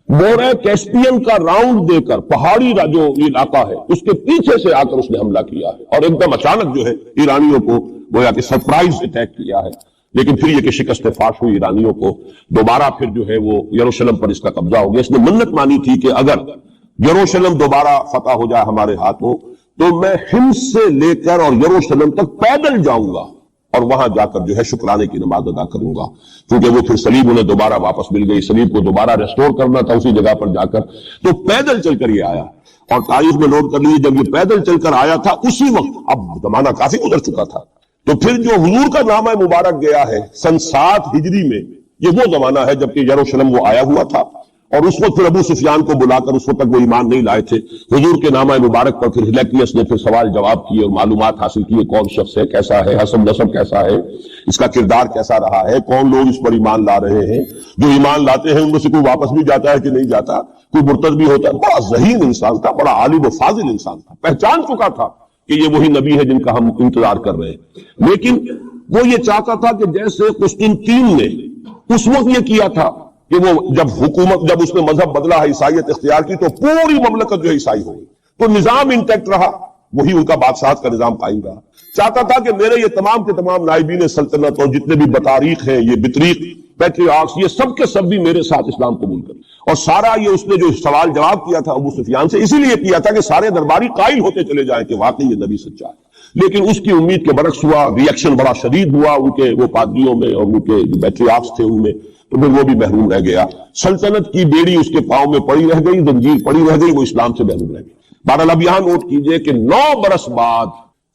بورے کیسپین کا راؤنڈ دے کر پہاڑی جو علاقہ ہے اس کے پیچھے سے آ کر اس نے حملہ کیا ہے، اور ایک دم اچانک جو ہے ایرانیوں کو گویا کہ سرپرائز اٹیک کیا ہے۔ لیکن پھر یہ کہ شکست فاش ہوئی ایرانیوں کو، دوبارہ پھر جو ہے وہ یروشلم پر اس کا قبضہ ہو گیا۔ اس نے منت مانی تھی کہ اگر یروشلم دوبارہ فتح ہو جائے ہمارے ہاتھوں تو میں حمص سے لے کر اور یروشلم تک پیدل جاؤں گا اور وہاں جا کر جو ہے شکرانے کی نماز ادا کروں گا، کیونکہ وہ پھر صلیب انہیں دوبارہ واپس مل گئی، صلیب کو دوبارہ ریسٹور کرنا تھا اسی جگہ پر جا کر، تو پیدل چل کر یہ آیا۔ اور تاریخ میں نوٹ کر لیجیے جب یہ پیدل چل کر آیا تھا اسی وقت، اب زمانہ کافی گزر چکا تھا، تو پھر جو حضور کا نامہ مبارک گیا ہے سن 7 ہجری میں، یہ وہ زمانہ ہے جبکہ یروشلم وہ آیا ہوا تھا، اور اس وقت پھر ابو سفیان کو بلا کر، اس وقت تک وہ ایمان نہیں لائے تھے، حضور کے نامہ مبارک پر پھر ہرقلیس نے پھر سوال جواب کیے اور معلومات حاصل کیے، کون شخص ہے، کیسا ہے، حسب نسب کیسا ہے، اس کا کردار کیسا رہا ہے، کون لوگ اس پر ایمان لا رہے ہیں، جو ایمان لاتے ہیں ان میں سے کوئی واپس بھی جاتا ہے کہ نہیں جاتا، کوئی مرتد بھی ہوتا ہے۔ بڑا ذہین انسان تھا، بڑا عالم و فاضل انسان تھا، پہچان چکا تھا کہ یہ وہی نبی ہے جن کا ہم انتظار کر رہے ہیں۔ لیکن وہ یہ چاہتا تھا کہ جیسے قسطنطین نے اس وقت یہ کیا تھا کہ وہ جب اس نے مذہب بدلا ہے، عیسائیت اختیار کی، تو پوری مملکت جو ہے عیسائی ہو گئی، تو نظام انٹیکٹ رہا، وہی ان کا بادشاہت کا نظام قائم رہا۔ چاہتا تھا کہ میرے یہ تمام کے تمام نائبین سلطنت اور جتنے بھی بطاریق ہیں، یہ بطریق پیٹریارکس، یہ سب کے سب بھی میرے ساتھ اسلام قبول کریں۔ اور سارا یہ اس نے جو سوال جواب کیا تھا ابو سفیان سے، اسی لیے کیا تھا کہ سارے درباری قائل ہوتے چلے جائیں کہ واقعی یہ نبی سچا ہے۔ لیکن اس کی امید کے برعکس ہوا، ری ایکشن بڑا شدید ہوا ان کے وہ پادریوں میں اور ان کے جو پیٹریارکس تھے ان میں، تو پھر وہ بھی محروم رہ گیا۔ سلطنت کی بیڑی اس کے پاؤں میں پڑی رہ گئی، زنجیر پڑی رہ گئی، وہ اسلام سے محروم رہ گئی۔ بہرحال اب یہاں نوٹ کیجئے کہ 9 برس بعد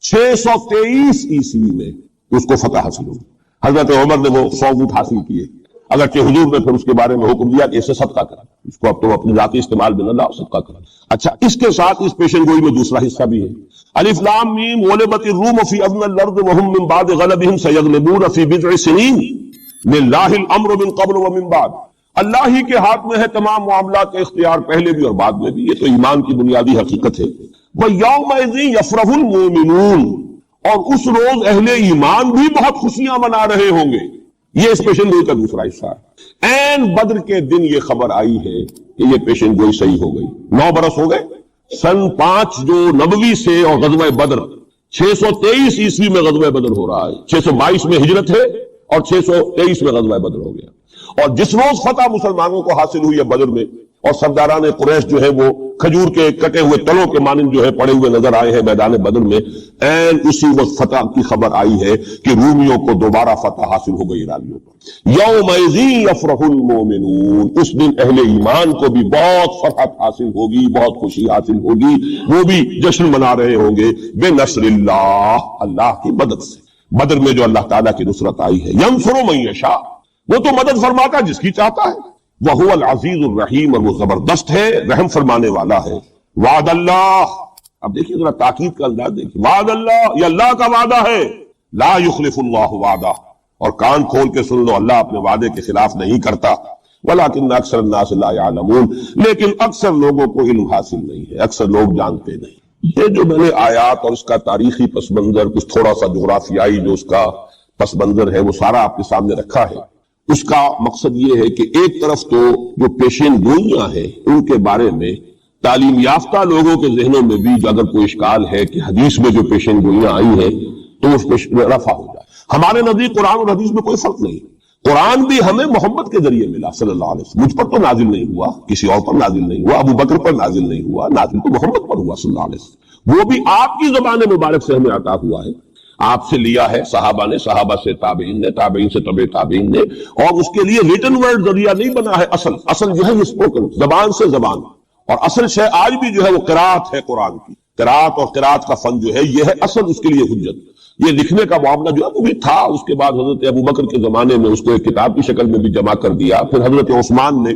623 عیسوی میں اس کو فتح حاصل ہوگی. حضرت عمر نے وہ 100 اونٹ حاصل کیے، اگرچہ حضور نے پھر اس کے بارے میں حکم دیا کہ اسے صدقہ کرا، اس کو اب تو اپنے ذاتی استعمال میں نہ لاؤ، صدقہ کرا. اچھا، اس کے ساتھ اس پیشن گوئی میں دوسرا حصہ بھی ہے. الف لام میم غلبت الروم فی ادنی الارض وهم من بعد غلبهم سیغلبون فی بضع سنین للہ الامر من قبل ومن بعد. اللہ ہی کے ہاتھ میں ہے تمام معاملات کا اختیار، پہلے بھی اور بعد میں بھی. یہ تو ایمان کی بنیادی حقیقت ہے. وَيَوْمَئِذٍ يَفْرَحُ الْمُؤْمِنُونَ، اور اس روز اہل ایمان بھی بہت خوشیاں منا رہے ہوں گے. یہ اس پیشن گوئی کا دوسرا حصہ ہے. این بدر کے دن یہ خبر آئی ہے کہ یہ پیشن گوئی صحیح ہو گئی. 9 برس ہو گئے سن 5 جو نبوی سے، اور غزوہ بدر 623 عیسوی میں غزوہ بدر ہو رہا ہے. 622 میں ہجرت ہے اور 623 میں غزوہ بدر ہو گیا. اور جس روز فتح مسلمانوں کو حاصل ہوئی ہے بدر میں، اور سرداران قریش جو ہے وہ کھجور کے کٹے ہوئے تلوں کے مانند جو ہے پڑے ہوئے نظر آئے ہیں میدان بدر میں، این اسی وقت فتح کی خبر آئی ہے کہ رومیوں کو دوبارہ فتح حاصل ہو گئی ایرانیوں پر. یومئذ یفرح المؤمنون، اس دن اہل ایمان کو بھی بہت فرحت حاصل ہوگی، بہت خوشی حاصل ہوگی، وہ بھی جشن منا رہے ہوں گے بنصر اللہ، اللہ کی مدد سے. بدر میں جو اللہ تعالیٰ کی نصرت آئی ہے. ینصر من یشاء، وہ تو مدد فرماتا جس کی چاہتا ہے. وَهُوَ الْعَزِيزُ الرَّحِيمُ، اور وہ زبردست ہے، رحم فرمانے والا ہے. وعد اللہ، اب دیکھیے ذرا تاکید کا انداز دیکھیے. وعد اللہ، یہ اللہ کا وعدہ ہے. لا يخلف اللہ وعدہ، اور کان کھول کے سن لو، اللہ اپنے وعدے کے خلاف نہیں کرتا. ولیکن اکثر الناس لا يعلمون، لیکن اکثر لوگوں کو علم حاصل نہیں ہے، اکثر لوگ جانتے نہیں. یہ جو میں نے آیات اور اس کا تاریخی پس منظر، کچھ تھوڑا سا جغرافیائی جو اس کا پس منظر ہے، وہ سارا آپ کے سامنے رکھا ہے. اس کا مقصد یہ ہے کہ ایک طرف تو جو پیشین گوئیاں ہیں ان کے بارے میں تعلیم یافتہ لوگوں کے ذہنوں میں بھی اگر کوئی اشکال ہے کہ حدیث میں جو پیشین گوئیاں آئی ہیں تو اس پہ رفع ہو جائے. ہمارے نزدیک قرآن اور حدیث میں کوئی فرق نہیں. قرآن بھی ہمیں محمد کے ذریعے ملا صلی اللہ علیہ وسلم. مجھ پر تو نازل نہیں ہوا، کسی اور پر نازل نہیں ہوا، ابو بکر پر نازل نہیں ہوا، نازل تو محمد پر ہوا صلی اللہ علیہ وسلم. وہ بھی آپ کی زبان مبارک سے ہمیں عطا ہوا ہے، آپ سے لیا ہے صحابہ نے، صحابہ سے تابعین نے، تابعین سے تبع تابعین نے. اور اس کے لیے ریٹن ورڈ ذریعہ نہیں بنا ہے. اصل جو ہے یہ اسپوکن، زبان سے زبان. اور اصل شے آج بھی جو ہے وہ قرات ہے قرآن کی. قرات اور قرات کا فن جو ہے یہ ہے اصل اس کے لیے حجت. یہ لکھنے کا معاملہ جو ہے وہ بھی تھا. اس کے بعد حضرت ابو بکر کے زمانے میں اس کو ایک کتاب کی شکل میں بھی جمع کر دیا. پھر حضرت عثمان نے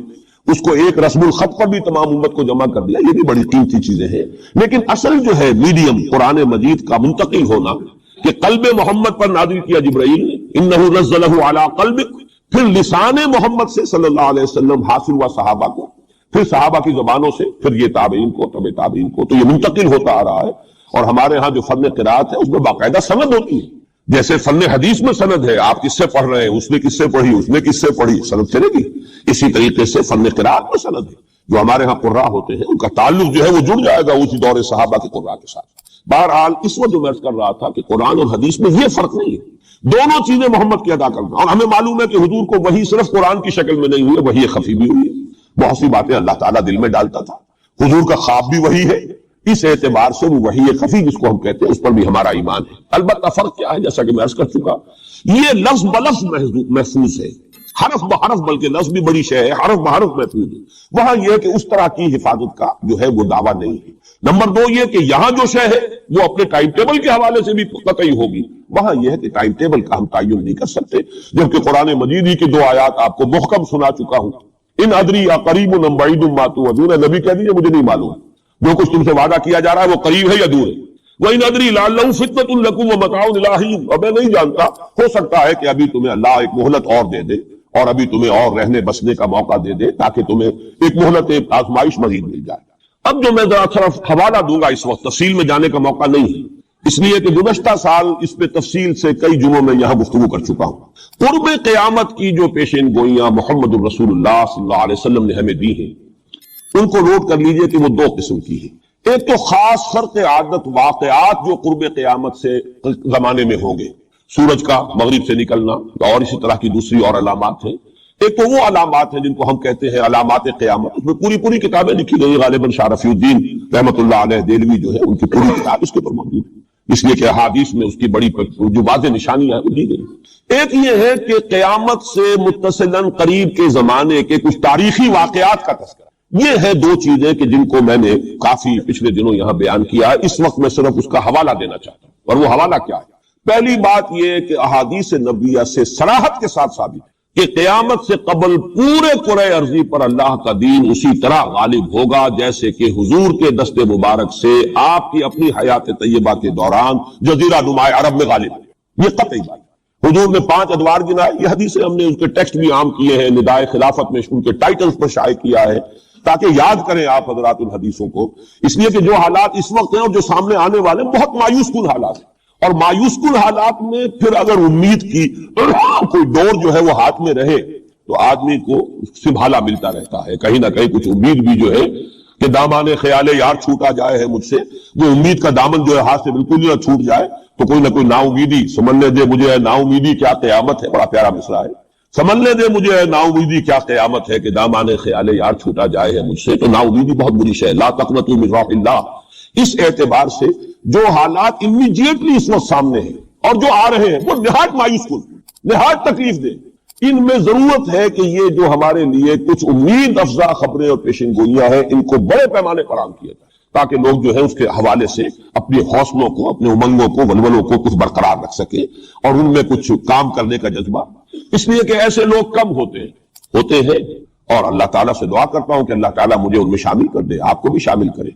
اس کو ایک رسم الخط پر بھی تمام امت کو جمع کر دیا. یہ بھی بڑی قیمتی چیزیں ہیں. لیکن اصل جو ہے میڈیم قرآن مجید کا منتقل ہونا کہ قلب محمد پر نازل کیا جبرائیل نے، انہ نزلہ علی قلبک، پھر لسان محمد سے صلی اللہ علیہ وسلم حاصل ہوا صحابہ کو، پھر صحابہ کی زبانوں سے، پھر یہ تابعین کو، تبع تابعین کو. تو یہ منتقل ہوتا آ رہا ہے. اور ہمارے ہاں جو فن قرات ہے اس میں باقاعدہ سند ہوتی ہے. جیسے فن حدیث میں سند ہے، آپ کس سے پڑھ رہے ہیں، اس نے کس سے پڑھی، اس نے کس سے پڑھی، سند چلے گی. اسی طریقے سے فن قرات میں سند ہے. جو ہمارے ہاں قراء ہوتے ہیں ان کا تعلق جو ہے وہ جڑ جائے گا اسی دور صحابہ کے قراء کے ساتھ. بہرحال اس وقت جو میں کر رہا تھا کہ قرآن اور حدیث میں یہ فرق نہیں ہے، دونوں چیزیں محمد کی ادا کرنا. اور ہمیں معلوم ہے کہ حضور کو وحی صرف قرآن کی شکل میں نہیں ہوئی، وحی خفی بھی ہوئی ہے. بہت سی باتیں اللہ تعالیٰ دل میں ڈالتا تھا. حضور کا خواب بھی وحی ہے. اس اعتبار سے وہ وحی خفی جس کو ہم کہتے ہیں اس پر بھی ہمارا ایمان ہے. البتہ فرق کیا ہے، جیسا کہ میں عرض کر چکا، یہ لفظ بلفظ محفوظ ہے، حرف بحرف، بلکہ لفظ بھی بڑی شے ہے، حرف بحرف محفوظ ہے. وہاں یہ کہ اس طرح کی حفاظت کا جو ہے وہ دعویٰ نہیں ہے. نمبر 2 یہ کہ یہاں جو شے ہے وہ اپنے ٹائم ٹیبل کے حوالے سے بھی قطعی ہوگی. وہاں یہ ہے کہ ٹائم ٹیبل کا ہم تعین نہیں کر سکتے. جبکہ قرآن مجید ہی کی 2 آیات آپ کو محکم سنا چکا ہوں. ان ادری یا قریب ام بعید ما توعدون، نبی کہہ دیجیے مجھے نہیں معلوم جو کچھ تم سے وعدہ کیا جا رہا ہے وہ قریب ہے یا دور ہے. وَإِنْ أَدْرِي لَعَلَّهُ فِتْنَةٌ لَكُمْ وَمَتَاعٌ إِلَىٰ حِينٍ، اور میں نہیں جانتا، ہو سکتا ہے کہ ابھی تمہیں اللہ ایک مہلت اور دے دے اور ابھی تمہیں اور رہنے بسنے کا موقع دے دے تاکہ تمہیں ایک مہلت، ایک آزمائش مزید مل جائے. اب جو میں ذرا طرف حوالہ دوں گا اس وقت تفصیل میں جانے کا موقع نہیں ہے، اس لیے کہ گزشتہ سال اس پہ تفصیل سے کئی جمعوں میں یہاں گفتگو کر چکا ہوں. قرب قیامت کی جو پیشین گوئیاں محمد الرسول اللہ صلی اللہ علیہ وسلم نے ہمیں دی ہیں ان کو نوٹ کر لیجئے کہ وہ 2 قسم کی ہیں. ایک تو خاص خرق عادت واقعات جو قرب قیامت سے زمانے میں ہوں گے، سورج کا مغرب سے نکلنا اور اسی طرح کی دوسری اور علامات ہیں. ایک تو وہ علامات ہیں جن کو ہم کہتے ہیں علامات قیامت. اس میں پوری کتابیں لکھی گئی، غالباً شاہ رفیع الدین رحمۃ اللہ علیہ دہلوی جو ہے ان کی پوری کتاب اس کے اوپر موجود ہے، اس لیے کہ احادیث میں اس کی بڑی جو واضح نشانیاں ہیں وہ دی گئی. ایک یہ ہے کہ قیامت سے متصلاً قریب کے زمانے کے کچھ تاریخی واقعات کا تذکرہ. یہ ہے 2 چیزیں کہ جن کو میں نے کافی پچھلے دنوں یہاں بیان کیا ہے. اس وقت میں صرف اس کا حوالہ دینا چاہتا ہوں اور وہ حوالہ کیا ہے؟ پہلی بات یہ کہ احادیث نبویہ سے صراحت کے ساتھ ثابت ہے کہ قیامت سے قبل پورے کرۂ ارضی پر اللہ کا دین اسی طرح غالب ہوگا جیسے کہ حضور کے دست مبارک سے آپ کی اپنی حیات طیبہ کے دوران جزیرہ نما عرب میں غالب ہے۔ یہ قطعی بات ہے۔ حضور نے 5 ادوار گنائے، یہ حدیثیں ہم نے ان کے ٹیکسٹ بھی عام کیے ہیں، ندائے خلافت میں ان کے ٹائٹلز پر شائع کیا ہے تاکہ یاد کریں آپ حضرات ان حدیثوں کو، اس لیے کہ جو حالات اس وقت ہیں اور جو سامنے آنے والے ہیں بہت مایوس کن حالات ہیں، اور مایوس کن حالات میں پھر اگر امید کی کوئی ڈور جو ہے وہ ہاتھ میں رہے تو آدمی کو سنبھالا ملتا رہتا ہے، کہیں نہ کہیں کچھ امید بھی جو ہے کہ دامان خیال یار چھوٹا جائے ہے مجھ سے، وہ امید کا دامن جو ہے ہاتھ سے بالکل نہ چھوٹ جائے تو کوئی نہ کوئی نا امیدی سمجھنے دے مجھے، نا امیدی کیا قیامت ہے، بڑا پیارا مصرع ہے، سمجھنے دے مجھے نا امیدی کیا قیامت ہے کہ دامان خیال یار چھوٹا جائے ہے مجھ سے، تو نا امیدی بہت بری شے ہے، لا تقنطوا من رحمۃ اللہ۔ اس اعتبار سے جو حالات امیڈیٹلی اس وقت سامنے ہیں اور جو آ رہے ہیں وہ نہایت مایوس کن، نہایت تکلیف دہ، ان میں ضرورت ہے کہ یہ جو ہمارے لیے کچھ امید افزا خبریں اور پیشن گوئیاں ہیں ان کو بڑے پیمانے پر عام کیا جائے تاکہ لوگ جو ہے اس کے حوالے سے اپنے حوصلوں کو، اپنے امنگوں کو، ولولوں کو کچھ برقرار رکھ سکے اور ان میں کچھ کام کرنے کا جذبہ، اس لیے کہ ایسے لوگ کم ہوتے ہیں اور اللہ تعالیٰ سے دعا کرتا ہوں کہ اللہ تعالیٰ مجھے ان میں شامل کر دے، آپ کو بھی شامل کرے۔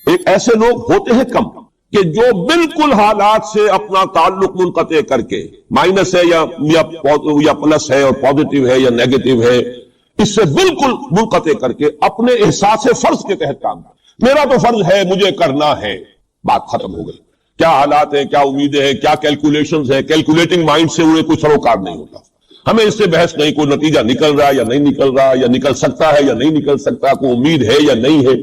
ایک ایسے لوگ ہوتے ہیں کم کہ جو بالکل حالات سے اپنا تعلق منقطع کر کے، مائنس ہے یا پلس ہے اور پازیٹو ہے یا نیگیٹو ہے، اس سے بالکل منقطع کر کے اپنے احساس فرض کے تحت کام کریں۔ میرا تو فرض ہے، مجھے کرنا ہے، بات ختم ہو گئی۔ کیا حالات ہیں، کیا امیدیں ہیں، کیا کیلکولیشنز ہیں، کیلکولیٹنگ مائنڈ سے انہیں کوئی سروکار نہیں ہوتا، ہمیں اس سے بحث نہیں، کوئی نتیجہ نکل رہا یا نہیں نکل رہا، یا نکل سکتا ہے یا نہیں نکل سکتا، کوئی امید ہے یا نہیں ہے۔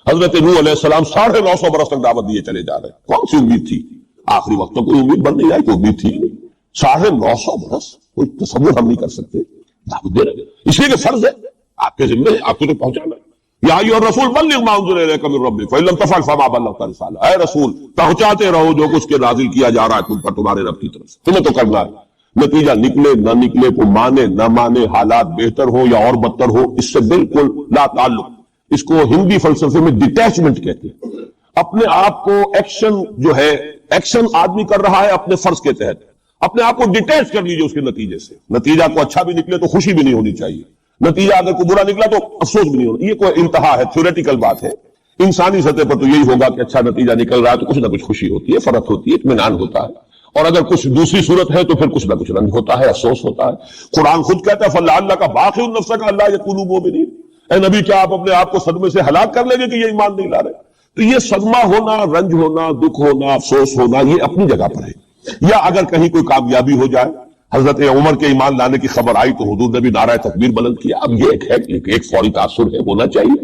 حضرت نوح علیہ السلام 950 برس تک دعوت دیے چلے جا رہے ہیں، کون سی امید تھی؟ آخری وقت کوئی امید بن نہیں آئی، کوئی امید تھی نہیں۔ 950 برس کوئی تصور ہم نہیں کر سکتے، دعوت دے رہے ہیں، اس لیے کہ فرض ہے آپ کے ذمہ ہے، آپ کو تو پہنچانا ہے۔ یا ایھا الرسول بلغ ما انزل الیک من ربک فإن لم تفعل فما بلغت رسالہ، اے رسول پہنچاتے رہو جو کچھ کے نازل کیا جا رہا ہے تم پر تمہارے رب کی طرف سے، تمہیں تو کرنا ہے۔ نتیجہ نکلے نہ نکلے، کو مانے نہ مانے، حالات بہتر ہو یا اور بدتر ہو، اس سے بالکل لا تعلق۔ اس کو ہندی فلسفے میں ڈیٹیچمنٹ کہتے ہیں۔ اپنے آپ کو ایکشن جو ہے، ایکشن آدمی کر رہا ہے اپنے فرض کے تحت، اپنے آپ کو ڈیٹیچ کر لیجیے اس کے نتیجے سے۔ نتیجہ کو اچھا بھی نکلے تو خوشی بھی نہیں ہونی چاہیے، نتیجہ اگر کوئی برا نکلا تو افسوس بھی نہیں ہونا، یہ کوئی انتہا ہے، تھیوریٹیکل بات ہے۔ انسانی سطح پر تو یہی ہوگا کہ اچھا نتیجہ نکل رہا ہے تو کچھ نہ کچھ خوشی ہوتی ہے، فرحت ہوتی ہے، اطمینان ہوتا ہے، اور اگر کچھ دوسری صورت ہے تو پھر کچھ نہ کچھ رنج ہوتا ہے، افسوس ہوتا ہے۔ قرآن خود کہتا ہے فَلَعَلَّكَ بَاخِعٌ نَفْسَكَ أَلَّا يَكُونُوا مُؤْمِنِينَ، اے نبی کیا آپ اپنے آپ کو صدمے سے ہلاک کر لیں گے کہ یہ ایمان نہیں لا رہے؟ تو یہ صدمہ ہونا، رنج ہونا، دکھ ہونا، افسوس ہونا، یہ اپنی جگہ پر ہے۔ یا اگر کہیں کوئی کامیابی ہو جائے، حضرت عمر کے ایمان لانے کی خبر آئی تو حضور نے بھی نعرہ تکبیر بلند کیا، اب یہ ایک فوری تاثر ہے، ہونا چاہیے۔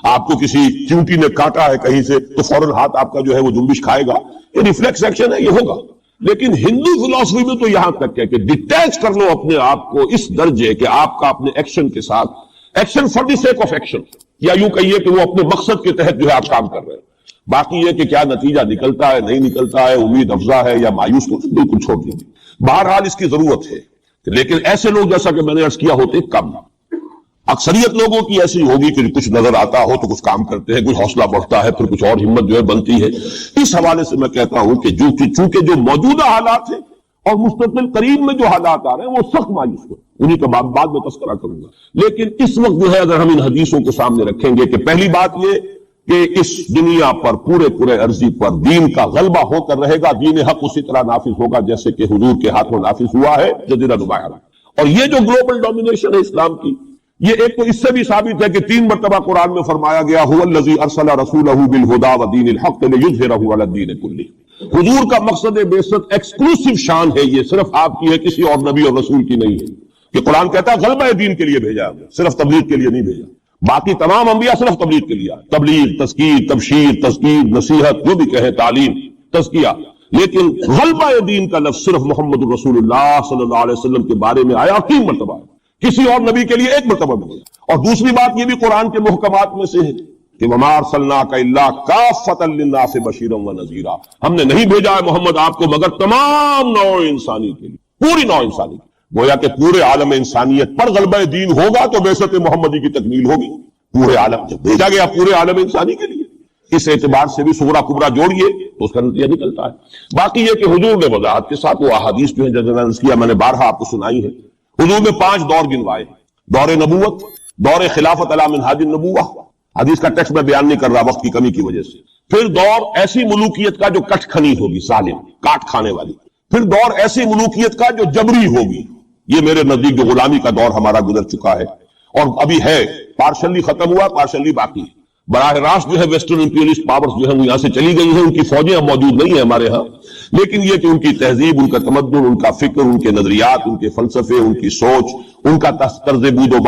آپ کو کسی چیونٹی نے کاٹا ہے کہیں سے تو فوراً ہاتھ آپ کا جو ہے وہ جنبش کھائے گا، یہ ریفلیکس ایکشن ہے، یہ ہوگا۔ لیکن ہندو فلسفی میں تو یہاں تک ہے کہ ڈیٹیچ کر لو اپنے آپ کو اس درجے کہ آپ کا اپنے ایکشن کے ساتھ، action for the sake of action, یا یوں کہیے کہ وہ اپنے مقصد کے تحت جو ہے آپ کام کر رہے ہیں۔ باقی یہ کہ کیا نتیجہ نکلتا ہے نہیں نکلتا ہے، امید افزا ہے یا مایوس کو بالکل چھوڑ دیجیے۔ بہرحال اس کی ضرورت ہے، لیکن ایسے لوگ جیسا کہ میں نے عرض کیا ہوتے کم۔ اکثریت لوگوں کی ایسی ہوگی کہ کچھ نظر آتا ہو تو کچھ کام کرتے ہیں، کچھ حوصلہ بڑھتا ہے، پھر کچھ اور ہمت جو ہے بنتی ہے۔ اس حوالے سے میں کہتا ہوں کہ چونکہ جو موجودہ حالات ہیں اور مستقبل قریب میں جو حالات آ رہے ہیں وہ سخت مایوس ہو، انہیں کا بعد میں تذکرہ کروں گا۔ لیکن اس وقت جو ہے اگر ہم ان حدیثوں کو سامنے رکھیں گے کہ پہلی بات یہ کہ اس دنیا پر پورے عرضی پر دین کا غلبہ ہو کر رہے گا، دین حق اسی طرح نافذ ہوگا جیسے کہ حضور کے ہاتھوں نافذ ہوا ہے جزیرہ نما عرب۔ اور یہ جو گلوبل ڈومینیشن ہے اسلام کی، یہ ایک تو اس سے بھی ثابت ہے کہ 3 مرتبہ قرآن میں فرمایا گیا هو الذی ارسل رسولہ بالہدی ودین الحق لیظہرہ علی الدین کلہ۔ حضور کا مقصد بعثت ایکسکلوسیو شان ہے، یہ صرف آپ کی ہے، کسی اور نبی اور رسول کی نہیں ہے۔ کہ قرآن کہتا ہے غلبہ دین کے لیے بھیجا ہمیں، صرف تبلیغ کے لیے نہیں بھیجا۔ باقی تمام انبیاء صرف تبلیغ کے لیے آئے، تبلیغ، تذکیر، تبشیر، تذکیر، نصیحت، جو بھی کہے، تعلیم، تزکیہ۔ لیکن غلبہ دین کا لفظ صرف محمد الرسول اللہ صلی اللہ علیہ وسلم کے بارے میں آیا 3 مرتبہ، کسی اور نبی کے لیے 1 مرتبہ میں۔ اور دوسری بات یہ بھی قرآن کے محکمات میں سے ہے کہ وَمَا أَرْسَلْنَاكَ إِلَّا كَافَّةً لِلنَّاسِ بَشِيرًا وَنَذِيرًا، ہم نے نہیں بھیجا ہے محمد آپ کو مگر تمام نوع انسانی کے لیے، پوری نوع انسانی، گویا کہ پورے عالم انسانیت پر غلبہ دین ہوگا تو بعثت محمدی کی تکمیل ہوگی۔ پورے عالم جب بھیجا گیا پورے عالم انسانی کے لیے، اس اعتبار سے بھی صغرا کبرا جوڑیے تو اس کا نتیجہ نکلتا ہے۔ باقی یہ کہ حضور نے وضاحت کے ساتھ وہ احادیث جو ہیں جیسے کیا میں نے بارہا آپ کو سنائی ہے، حضور نے 5 دور گنوائے: دور نبوت، دور خلافت علی منہاج النبوہ، حدیث کا ٹیکسٹ میں بیان نہیں کر رہا وقت کی کمی کی وجہ سے، پھر دور ایسی ملوکیت کا جو کٹ کھنی ہوگی، ظالم کاٹ کھانے والی، پھر دور ایسی ملوکیت کا جو جبری ہوگی، یہ میرے نزدیک جو غلامی کا دور ہمارا گزر چکا ہے اور ابھی ہے، پارشلی ختم ہوا، پارشلی باقی ہے۔ براہ راست جو ہے ویسٹرن امپیریلسٹ پاورز جو ہیں وہ یہاں سے چلی گئی ہیں، ان کی فوجیں اب موجود نہیں ہیں ہمارے ہاں، لیکن یہ کہ ان کی تہذیب، ان کا تمدن، ان کا فکر، ان کے نظریات، ان کے فلسفے، ان کی سوچ، ان کا طرز بود و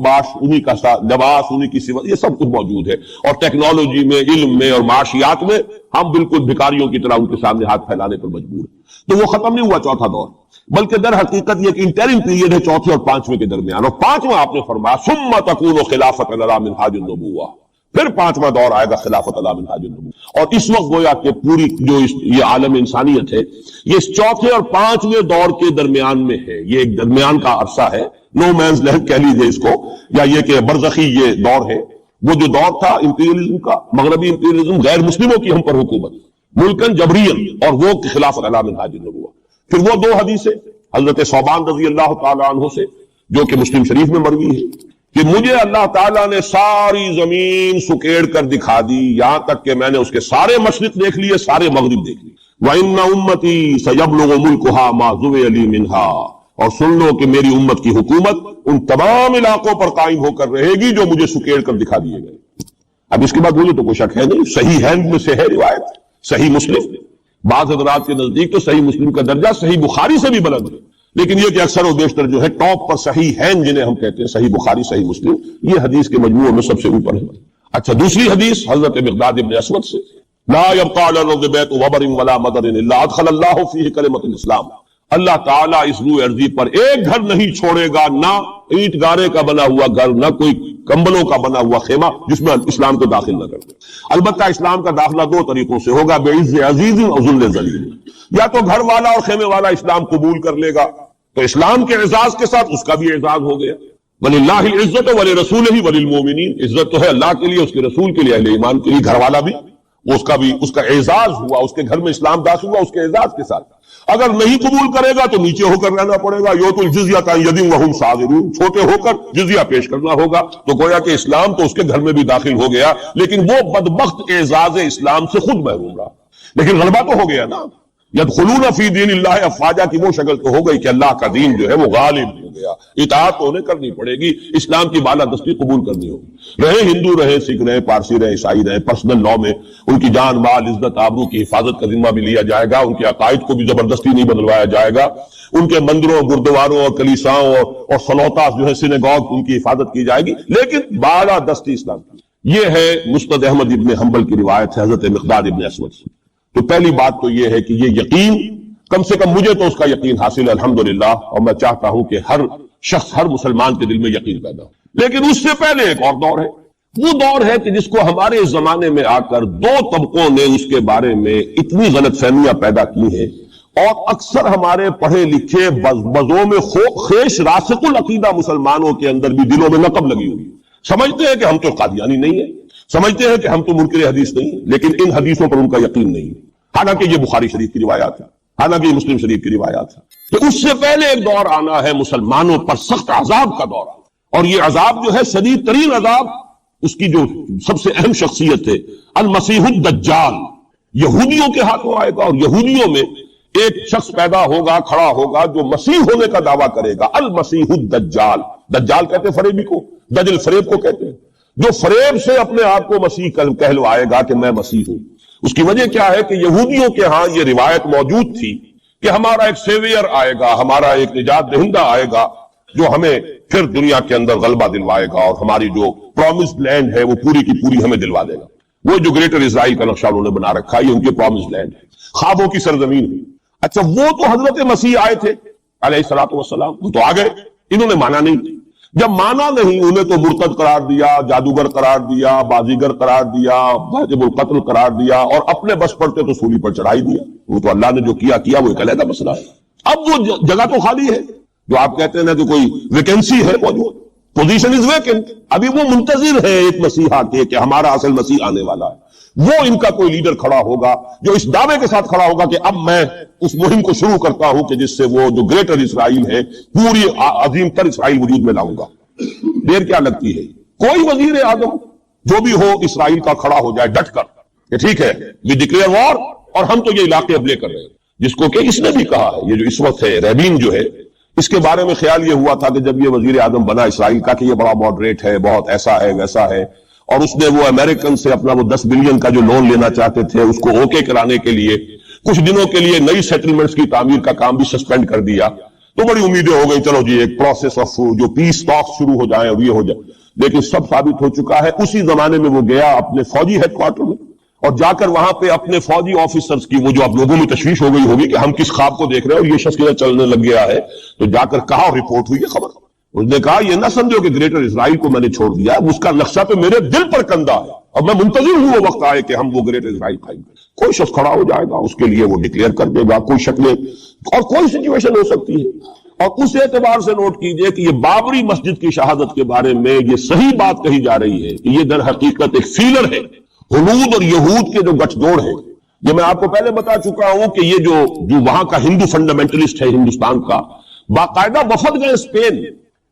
باش، انہی کا لباس، انہی کی صفت، یہ سب کچھ موجود ہے۔ اور ٹیکنالوجی میں، علم میں اور معاشیات میں ہم بالکل بھکاریوں کی طرح ان کے سامنے ہاتھ پھیلانے پر مجبور ہیں۔ تو وہ ختم نہیں ہوا چوتھا دور، بلکہ در حقیقت یہ کہ انٹرم پیریڈ ہے چوتھے اور پانچویں کے درمیان، اور پانچواں آپ نے فرمایا ثم تکون خلافت علی منہاج النبوہ، پھر پانچواں دور آئے گا خلافت علی منہاج النبوہ۔ اور اس وقت گویا کہ پوری جو یہ عالم انسانیت ہے یہ اس چوتھے اور پانچویں دور کے درمیان میں ہے، یہ ایک درمیان کا عرصہ ہے، نو مینز لینڈ کہہ لیجیے اس کو، یا یہ کہ برزخی یہ دور ہے۔ وہ جو دور تھا امپیریلزم کا، مغربی امپیریلزم، غیر مسلموں کی ہم پر حکومت، ملکن جبرین، اور وہ خلافت علی منہاج النبوہ۔ پھر وہ 2 حدیثیں حضرت ثوبان رضی اللہ تعالیٰ عنہ سے جو کہ مسلم شریف میں مروی ہے کہ مجھے اللہ تعالیٰ نے ساری زمین سکیڑ کر دکھا دی، یہاں تک کہ میں نے اس کے سارے مشرق دیکھ لیے، سارے مغرب دیکھ لیے۔ وَإِنَّ أُمَّتِي سَيَبْلُغُ مُلْكُهَا مَا زُوِيَ لِي مِنْهَا، اور سن لو کہ میری امت کی حکومت ان تمام علاقوں پر قائم ہو کر رہے گی جو مجھے سکیڑ کر دکھا دیے گئے۔ اب اس کے بعد مجھے تو کوئی شک ہے نہیں، صحیح ہے میں سے ہے روایت، صحیح مسلم، بعض حضرات کے نزدیک تو صحیح مسلم کا درجہ صحیح بخاری سے بھی بلند ہے، لیکن یہ کہ اکثر و بیشتر جو ہے ٹاپ پر صحیح ہیں جنہیں ہم کہتے ہیں صحیح بخاری، صحیح مسلم، یہ حدیث کے مجموعے میں سب سے اوپر ہے۔ اچھا، دوسری حدیث حضرت مقداد ابن اسود سے، لا يبقى على الارض بيت وبر ولا مدر الا ادخل الله فيه كلمة الاسلام، اللہ تعالیٰ اس روح ارضی پر ایک گھر نہیں چھوڑے گا، نہ اینٹ گارے کا بنا ہوا گھر، نہ کوئی کمبلوں کا بنا ہوا خیمہ جس میں اسلام کو داخل نہ کر دے۔ البتہ اسلام کا داخلہ 2 طریقوں سے ہوگا، بعز عزیز اور ذل ذلیل، یا تو گھر والا اور خیمے والا اسلام قبول کر لے گا تو اسلام کے اعزاز کے ساتھ اس کا بھی اعزاز ہو گیا، وَلِلَّهِ الْعِزَّةُ وَلِرَسُولِهِ وَلِلْمُؤْمِنِينَ، عزت تو ہے اللہ کے لیے، اس کے رسول کے لیے، اہل ایمان کے لیے، گھر والا بھی اس کا اعزاز ہوا، اس کے گھر میں اسلام داخل ہوا اس کے اعزاز کے ساتھ۔ اگر نہیں قبول کرے گا تو نیچے ہو کر رہنا پڑے گا، یؤتُوا الجزیۃ عن یدٍ وَهُمْ صاغرون، چھوٹے ہو کر جزیہ پیش کرنا ہوگا۔ تو گویا کہ اسلام تو اس کے گھر میں بھی داخل ہو گیا، لیکن وہ بدبخت اعزاز اسلام سے خود محروم رہا، لیکن غلبہ تو ہو گیا نا۔ یدخلون فی دین اللہ افواجا کی وہ شکل تو ہو گئی کہ اللہ کا دین جو ہے وہ غالب ہو گیا، اطاعت تو انہیں کرنی پڑے گی، اسلام کی بالادستی قبول کرنی ہوگی، رہے ہندو، رہے سکھ، رہے پارسی، رہے عیسائی، رہے پرسنل لاء میں ان کی جان، مال، عزت، آبرو کی حفاظت کا ذمہ بھی لیا جائے گا، ان کے عقائد کو بھی زبردستی نہیں بدلوایا جائے گا، ان کے مندروں، گردواروں اور کلیساؤں اور سلوتاس جو ہے سینیگاگ، ان کی حفاظت کی جائے گی، لیکن بالادستی اسلام کی۔ یہ ہے مسند احمد ابن حنبل کی روایت ہے حضرت مقداد ابن اسود سے۔ تو پہلی بات تو یہ ہے کہ یہ یقین، کم سے کم مجھے تو اس کا یقین حاصل ہے الحمدللہ، اور میں چاہتا ہوں کہ ہر شخص، ہر مسلمان کے دل میں یقین پیدا ہو۔ لیکن اس سے پہلے ایک اور دور ہے، وہ دور ہے کہ جس کو ہمارے زمانے میں آ کر 2 طبقوں نے اس کے بارے میں اتنی غلط فہمیاں پیدا کی ہیں، اور اکثر ہمارے پڑھے لکھے بزوں میں خیش راسخ العقیدہ مسلمانوں کے اندر بھی دلوں میں نقب لگی ہوئی، سمجھتے ہیں کہ ہم تو قادیانی نہیں ہیں، سمجھتے ہیں کہ ہم تو منکر حدیث نہیں ہیں، لیکن ان حدیثوں پر ان کا یقین نہیں ہے، حالانکہ یہ بخاری شریف کی روایات ہے، حالانکہ یہ مسلم شریف کی روایات ہے۔ تو اس سے پہلے ایک دور آنا ہے مسلمانوں پر سخت عذاب کا دور، اور یہ عذاب جو ہے شدید ترین عذاب، اس کی جو سب سے اہم شخصیت ہے المسیح الدجال، یہودیوں کے ہاتھوں آئے گا، اور یہودیوں میں ایک شخص پیدا ہوگا، کھڑا ہوگا جو مسیح ہونے کا دعویٰ کرے گا، المسیح الدجال۔ دجال کہتے ہیں فریبی کو، دجل فریب کو کہتے ہیں، جو فریب سے اپنے آپ کو مسیح کہلوائے گا کہ میں مسیح ہوں۔ اس کی وجہ کیا ہے کہ یہودیوں کے ہاں یہ روایت موجود تھی کہ ہمارا ایک سیویئر آئے گا، ہمارا ایک نجات دہندہ آئے گا جو ہمیں پھر دنیا کے اندر غلبہ دلوائے گا، اور ہماری جو پرومسڈ لینڈ ہے وہ پوری کی پوری ہمیں دلوا دے گا۔ وہ جو گریٹر اسرائیل کا نقشہ انہوں نے بنا رکھا ہے، یہ ان کی پرومسڈ لینڈ ہے، خوابوں کی سرزمین ہے۔ اچھا، وہ تو حضرت مسیح آئے تھے علیہ الصلوۃ والسلام، وہ تو آ گئے، انہوں نے مانا نہیں۔ جب مانا نہیں، انہیں تو مرتد قرار دیا، جادوگر قرار دیا، بازیگر قرار دیا، واجب القتل قرار دیا، اور اپنے بس پڑتے تو سولی پر چڑھائی دیا۔ وہ تو اللہ نے جو کیا وہ ایک علیحدہ مسئلہ ہے۔ اب وہ جگہ تو خالی ہے جو آپ کہتے ہیں نا کہ کوئی ویکینسی ہے موجود، پوزیشن از ویکنٹ، ابھی وہ منتظر ہے ایک مسیحا کے کہ ہمارا اصل مسیح آنے والا ہے۔ وہ ان کا کوئی لیڈر کھڑا ہوگا جو اس دعوے کے ساتھ کھڑا ہوگا کہ اب میں اس مہم کو شروع کرتا ہوں کہ جس سے وہ جو گریٹر اسرائیل ہے پوری عظیم تر اسرائیل وجود میں لاؤں گا. دیر کیا لگتی ہے؟ کوئی وزیر اعظم جو بھی ہو اسرائیل کا کھڑا ہو جائے ڈٹ کر کہ ٹھیک ہے وی ڈکلیئر وار اور ہم تو یہ علاقے اب لے کر رہے ہیں. جس کو کہ اس نے بھی کہا ہے، یہ جو اس وقت ہے ریبین جو ہے، اس کے بارے میں خیال یہ ہوا تھا کہ جب یہ وزیر اعظم بنا اسرائیل کا کہ یہ بڑا ماڈریٹ ہے، بہت ایسا ہے ویسا ہے، اور اس نے وہ امریکن سے اپنا وہ 10 بلین کا جو لون لینا چاہتے تھے اس کو اوکے کرانے کے لیے کچھ دنوں کے لیے نئی سیٹلمنٹس کی تعمیر کا کام بھی سسپینڈ کر دیا. تو بڑی امیدیں ہو گئی چلو جی ایک پروسیس آف جو پیس ٹاک شروع ہو جائیں اور یہ ہو جائے. لیکن سب ثابت ہو چکا ہے. اسی زمانے میں وہ گیا اپنے فوجی ہیڈ کوارٹر میں اور جا کر وہاں پہ اپنے فوجی آفیسرز کی وہ جو اب لوگوں میں تشویش ہو گئی ہوگی کہ ہم کس خواب کو دیکھ رہے ہیں اور یہ شخص کدھر چلنے لگ گیا ہے، تو جا کر کہا اور رپورٹ ہوئی ہے خبر. اس نے کہا یہ نہ سمجھو کہ گریٹر اسرائیل کو میں نے چھوڑ دیا، اس کا نقشہ تو میرے دل پر کندہ ہے اور میں منتظر ہوں وہ وقت آئے کہ ہم وہ گریٹر اسرائیل کھائیں گے. کوئی شخص کھڑا ہو جائے گا، اس کے لیے وہ ڈکلیئر کر دے گا، کوئی شکل اور کوئی سچویشن ہو سکتی ہے. اور اس اعتبار سے نوٹ کیجئے کہ یہ بابری مسجد کی شہادت کے بارے میں یہ صحیح بات کہی جا رہی ہے کہ یہ در حقیقت ایک فیلر ہے ہنود اور یہود کے جو گٹھ جوڑ ہے. یہ میں آپ کو پہلے بتا چکا ہوں کہ یہ جو وہاں کا ہندو فنڈامنٹلسٹ ہے ہندوستان کا، باقاعدہ وفد گئے اسپین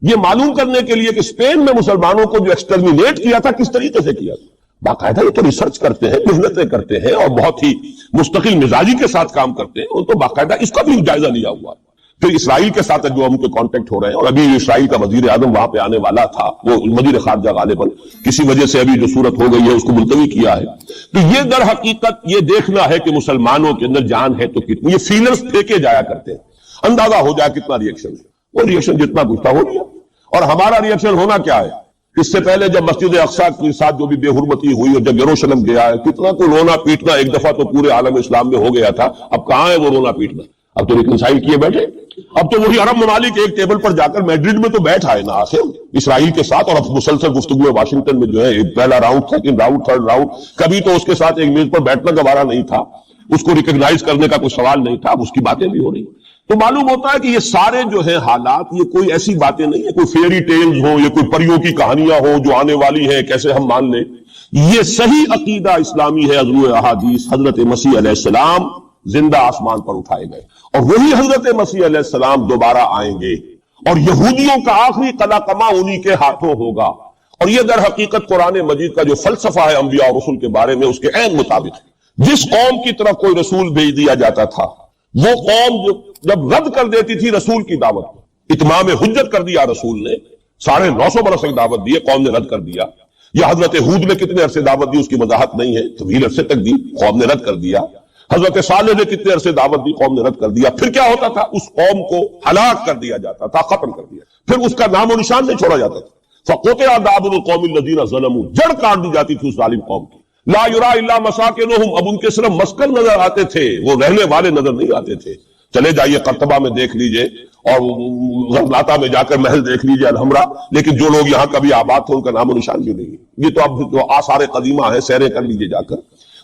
یہ معلوم کرنے کے لیے کہ اسپین میں مسلمانوں کو جو ایکسٹرمینیٹ کیا تھا کس طریقے سے کیا تھا. باقاعدہ یہ تو ریسرچ کرتے ہیں، محنتیں کرتے ہیں اور بہت ہی مستقل مزاجی کے ساتھ کام کرتے ہیں. وہ تو باقاعدہ اس کا بھی جائزہ لیا ہوا ہے. پھر اسرائیل کے ساتھ جو ہم کے کانٹیکٹ ہو رہے ہیں، اور ابھی اسرائیل کا وزیر اعظم وہاں پہ آنے والا تھا، وہ وزیر خارجہ غالباً کسی وجہ سے ابھی جو صورت ہو گئی ہے اس کو ملتوی کیا ہے. تو یہ در حقیقت یہ دیکھنا ہے کہ مسلمانوں کے اندر جان ہے تو کتنی. یہ فیلرز پھینکے جایا کرتے ہیں، اندازہ ہو جائے کتنا ریئیکشن ہے. وہ ریئیکشن جتنا کچھ تھا ہو گیا. اور ہمارا ریئیکشن ہونا کیا ہے؟ اس سے پہلے جب مسجد اقصیٰ کے ساتھ جو بھی بے حرمتی ہوئی اور جب یروشلم گیا ہے کتنا کو رونا پیٹنا ایک دفعہ تو پورے عالم اسلام میں ہو گیا تھا. اب کہاں ہے وہ رونا پیٹنا؟ اب تو ریکنسائل کیے بیٹھے. اب تو وہی عرب ممالک ایک ٹیبل پر جا کر میڈرڈ میں تو بیٹھ آئے نا آخر اسرائیل کے ساتھ، اور اب مسلسل گفتگو واشنگٹن میں جو ہے پہلا round, second round, third round, کبھی تو اس کے ساتھ ایک میز پر بیٹھنا گوارا نہیں تھا، اس کو ریکگنائز کرنے کا کوئی سوال نہیں تھا. اب اس کی باتیں بھی ہو رہی. تو معلوم ہوتا ہے کہ یہ سارے جو ہیں حالات یہ کوئی ایسی باتیں نہیں ہیں، کوئی فیری ٹیلز ہو یا کوئی پریوں کی کہانیاں ہو جو آنے والی ہیں کیسے ہم مان لیں. یہ صحیح عقیدہ اسلامی ہے. حضور احادیث حضرت مسیح علیہ السلام زندہ آسمان پر اٹھائے گئے اور وہی حضرت مسیح علیہ السلام دوبارہ آئیں گے اور یہودیوں کا آخری قلع قمع انہی کے ہاتھوں ہوگا. اور یہ در حقیقت قرآن مجید کا جو فلسفہ ہے انبیاء اور رسول کے بارے میں اس کے عین مطابق ہے. جس قوم کی طرف کوئی رسول بھیج دیا جاتا تھا وہ قوم جب رد کر دیتی تھی رسول کی دعوت، اتمام حجت کر دیا رسول نے، 950 برس تک دعوت دی، قوم نے رد کر دیا. یا حضرت ہود نے کتنے عرصے دعوت دی اس کی وضاحت نہیں ہے، طویل عرصے تک دی، قوم نے رد کر دیا. حضرت صالح نے کتنے عرصے دعوت دی، قوم نے رد کر دیا. پھر کیا ہوتا تھا؟ اس قوم کو ہلاک کر دیا جاتا تھا، ختم کر دیا، پھر اس کا نام و نشان نہیں چھوڑا جاتا تھا. فقطع دابر القوم الذین ظلموا، جڑ کاٹ دی جاتی تھی اس ظالم قوم کی. لا یرا الا مساکنہم، اب ان کے صرف مسکن نظر آتے تھے، وہ رہنے والے نظر نہیں آتے تھے. چلے جائیے قرطبہ میں دیکھ لیجئے اور غرناطہ میں جا کر محل دیکھ لیجئے الحمرا، لیکن جو لوگ یہاں کبھی آباد تھے ان کا نام و نشان بھی نہیں ہے. یہ تو اب جو آثار قدیمہ ہے سیریں کر لیجئے جا کر.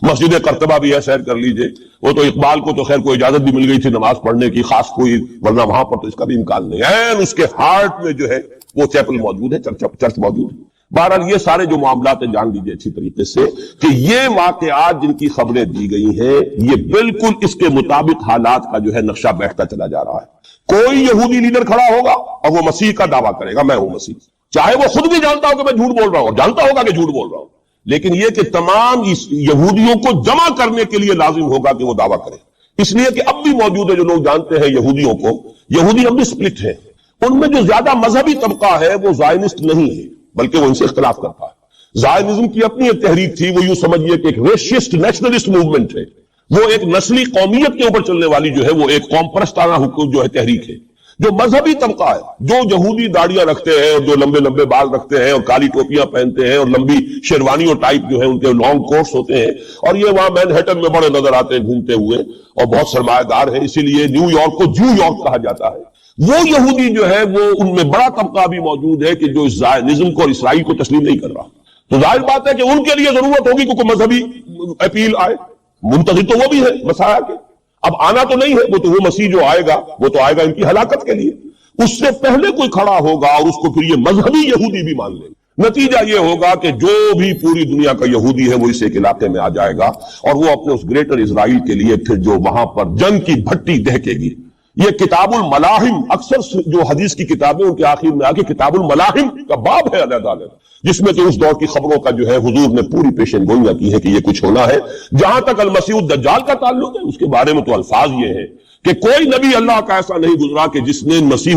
مسجد قرطبہ بھی ہے، سیر کر لیجئے. وہ تو اقبال کو تو خیر کوئی اجازت بھی مل گئی تھی نماز پڑھنے کی خاص کوئی، ورنہ وہاں پر تو اس کا بھی امکان نہیں ہے. اس کے ہارٹ میں جو ہے وہ چیپل موجود ہے، چرچ موجود ہے. بہرحال یہ سارے جو معاملات ہیں جان لیجئے اچھی طریقے سے کہ یہ واقعات جن کی خبریں دی گئی ہیں یہ بالکل اس کے مطابق حالات کا جو ہے نقشہ بیٹھتا چلا جا رہا ہے. کوئی یہودی لیڈر کھڑا ہوگا اور وہ مسیح کا دعویٰ کرے گا میں ہوں مسیح، چاہے وہ خود بھی جانتا ہو کہ میں جھوٹ بول رہا ہوں، جانتا ہوگا کہ جھوٹ بول رہا ہوں، لیکن یہ کہ تمام یہودیوں کو جمع کرنے کے لیے لازم ہوگا کہ وہ دعویٰ کرے. اس لیے کہ اب بھی موجود ہے جو لوگ جانتے ہیں یہودیوں کو، یہودی اب بھی سپلٹ ہے. ان میں جو زیادہ مذہبی طبقہ ہے وہ زائنسٹ نہیں ہے بلکہ وہ ان سے اختلاف کرتا ہے. زائنزم کی اپنی ایک تحریک تھی، وہ یوں سمجھیے کہ ایک ریشسٹ نیشنلسٹ موومنٹ ہے، وہ ایک نسلی قومیت کے اوپر چلنے والی جو ہے وہ ایک قوم پرستانہ حکومت جو ہے تحریک ہے. جو مذہبی طبقہ ہے، جو یہودی داڑیاں رکھتے ہیں اور جو لمبے لمبے بال رکھتے ہیں اور کالی ٹوپیاں پہنتے ہیں اور لمبی شیروانیوں ٹائپ جو ہے ان کے لانگ کوٹس ہوتے ہیں اور یہ وہاں مینہٹن میں بڑے نظر آتے ہیں گھومتے ہوئے اور بہت سرمایہ دار ہیں، اسی لیے نیو یارک کو جو یارک کہا جاتا ہے. وہ یہودی جو ہے وہ ان میں بڑا طبقہ بھی موجود ہے کہ جو زائنزم کو اور اسرائیل کو تسلیم نہیں کر رہا. تو ظاہر بات ہے کہ ان کے لیے ضرورت ہوگی کہ کوئی مذہبی اپیل آئے. منتظر تو وہ بھی ہے مسیح کے، اب آنا تو نہیں ہے، وہ تو وہ مسیح جو آئے گا وہ تو آئے گا ان کی ہلاکت کے لیے. اس سے پہلے کوئی کھڑا ہوگا اور اس کو پھر یہ مذہبی یہودی بھی مان لیں. نتیجہ یہ ہوگا کہ جو بھی پوری دنیا کا یہودی ہے وہ اس ایک علاقے میں آ جائے گا اور وہ اپنے اس گریٹر اسرائیل کے لیے پھر جو وہاں پر جنگ کی بھٹی دہکے گی. یہ کتاب الملاحم، اکثر جو حدیث کی کتابیں ان کے آخر میں آ کے کتاب الملاحم کا باب ہے علیحدہ، جس میں کہ اس دور کی خبروں کا جو ہے حضور نے پوری پیشن گوئیاں کی ہے کہ یہ کچھ ہونا ہے. جہاں تک المسیح الدجال کا تعلق ہے اس کے بارے میں تو الفاظ یہ ہیں کہ کوئی نبی اللہ کا ایسا نہیں گزرا کہ جس نے مسیح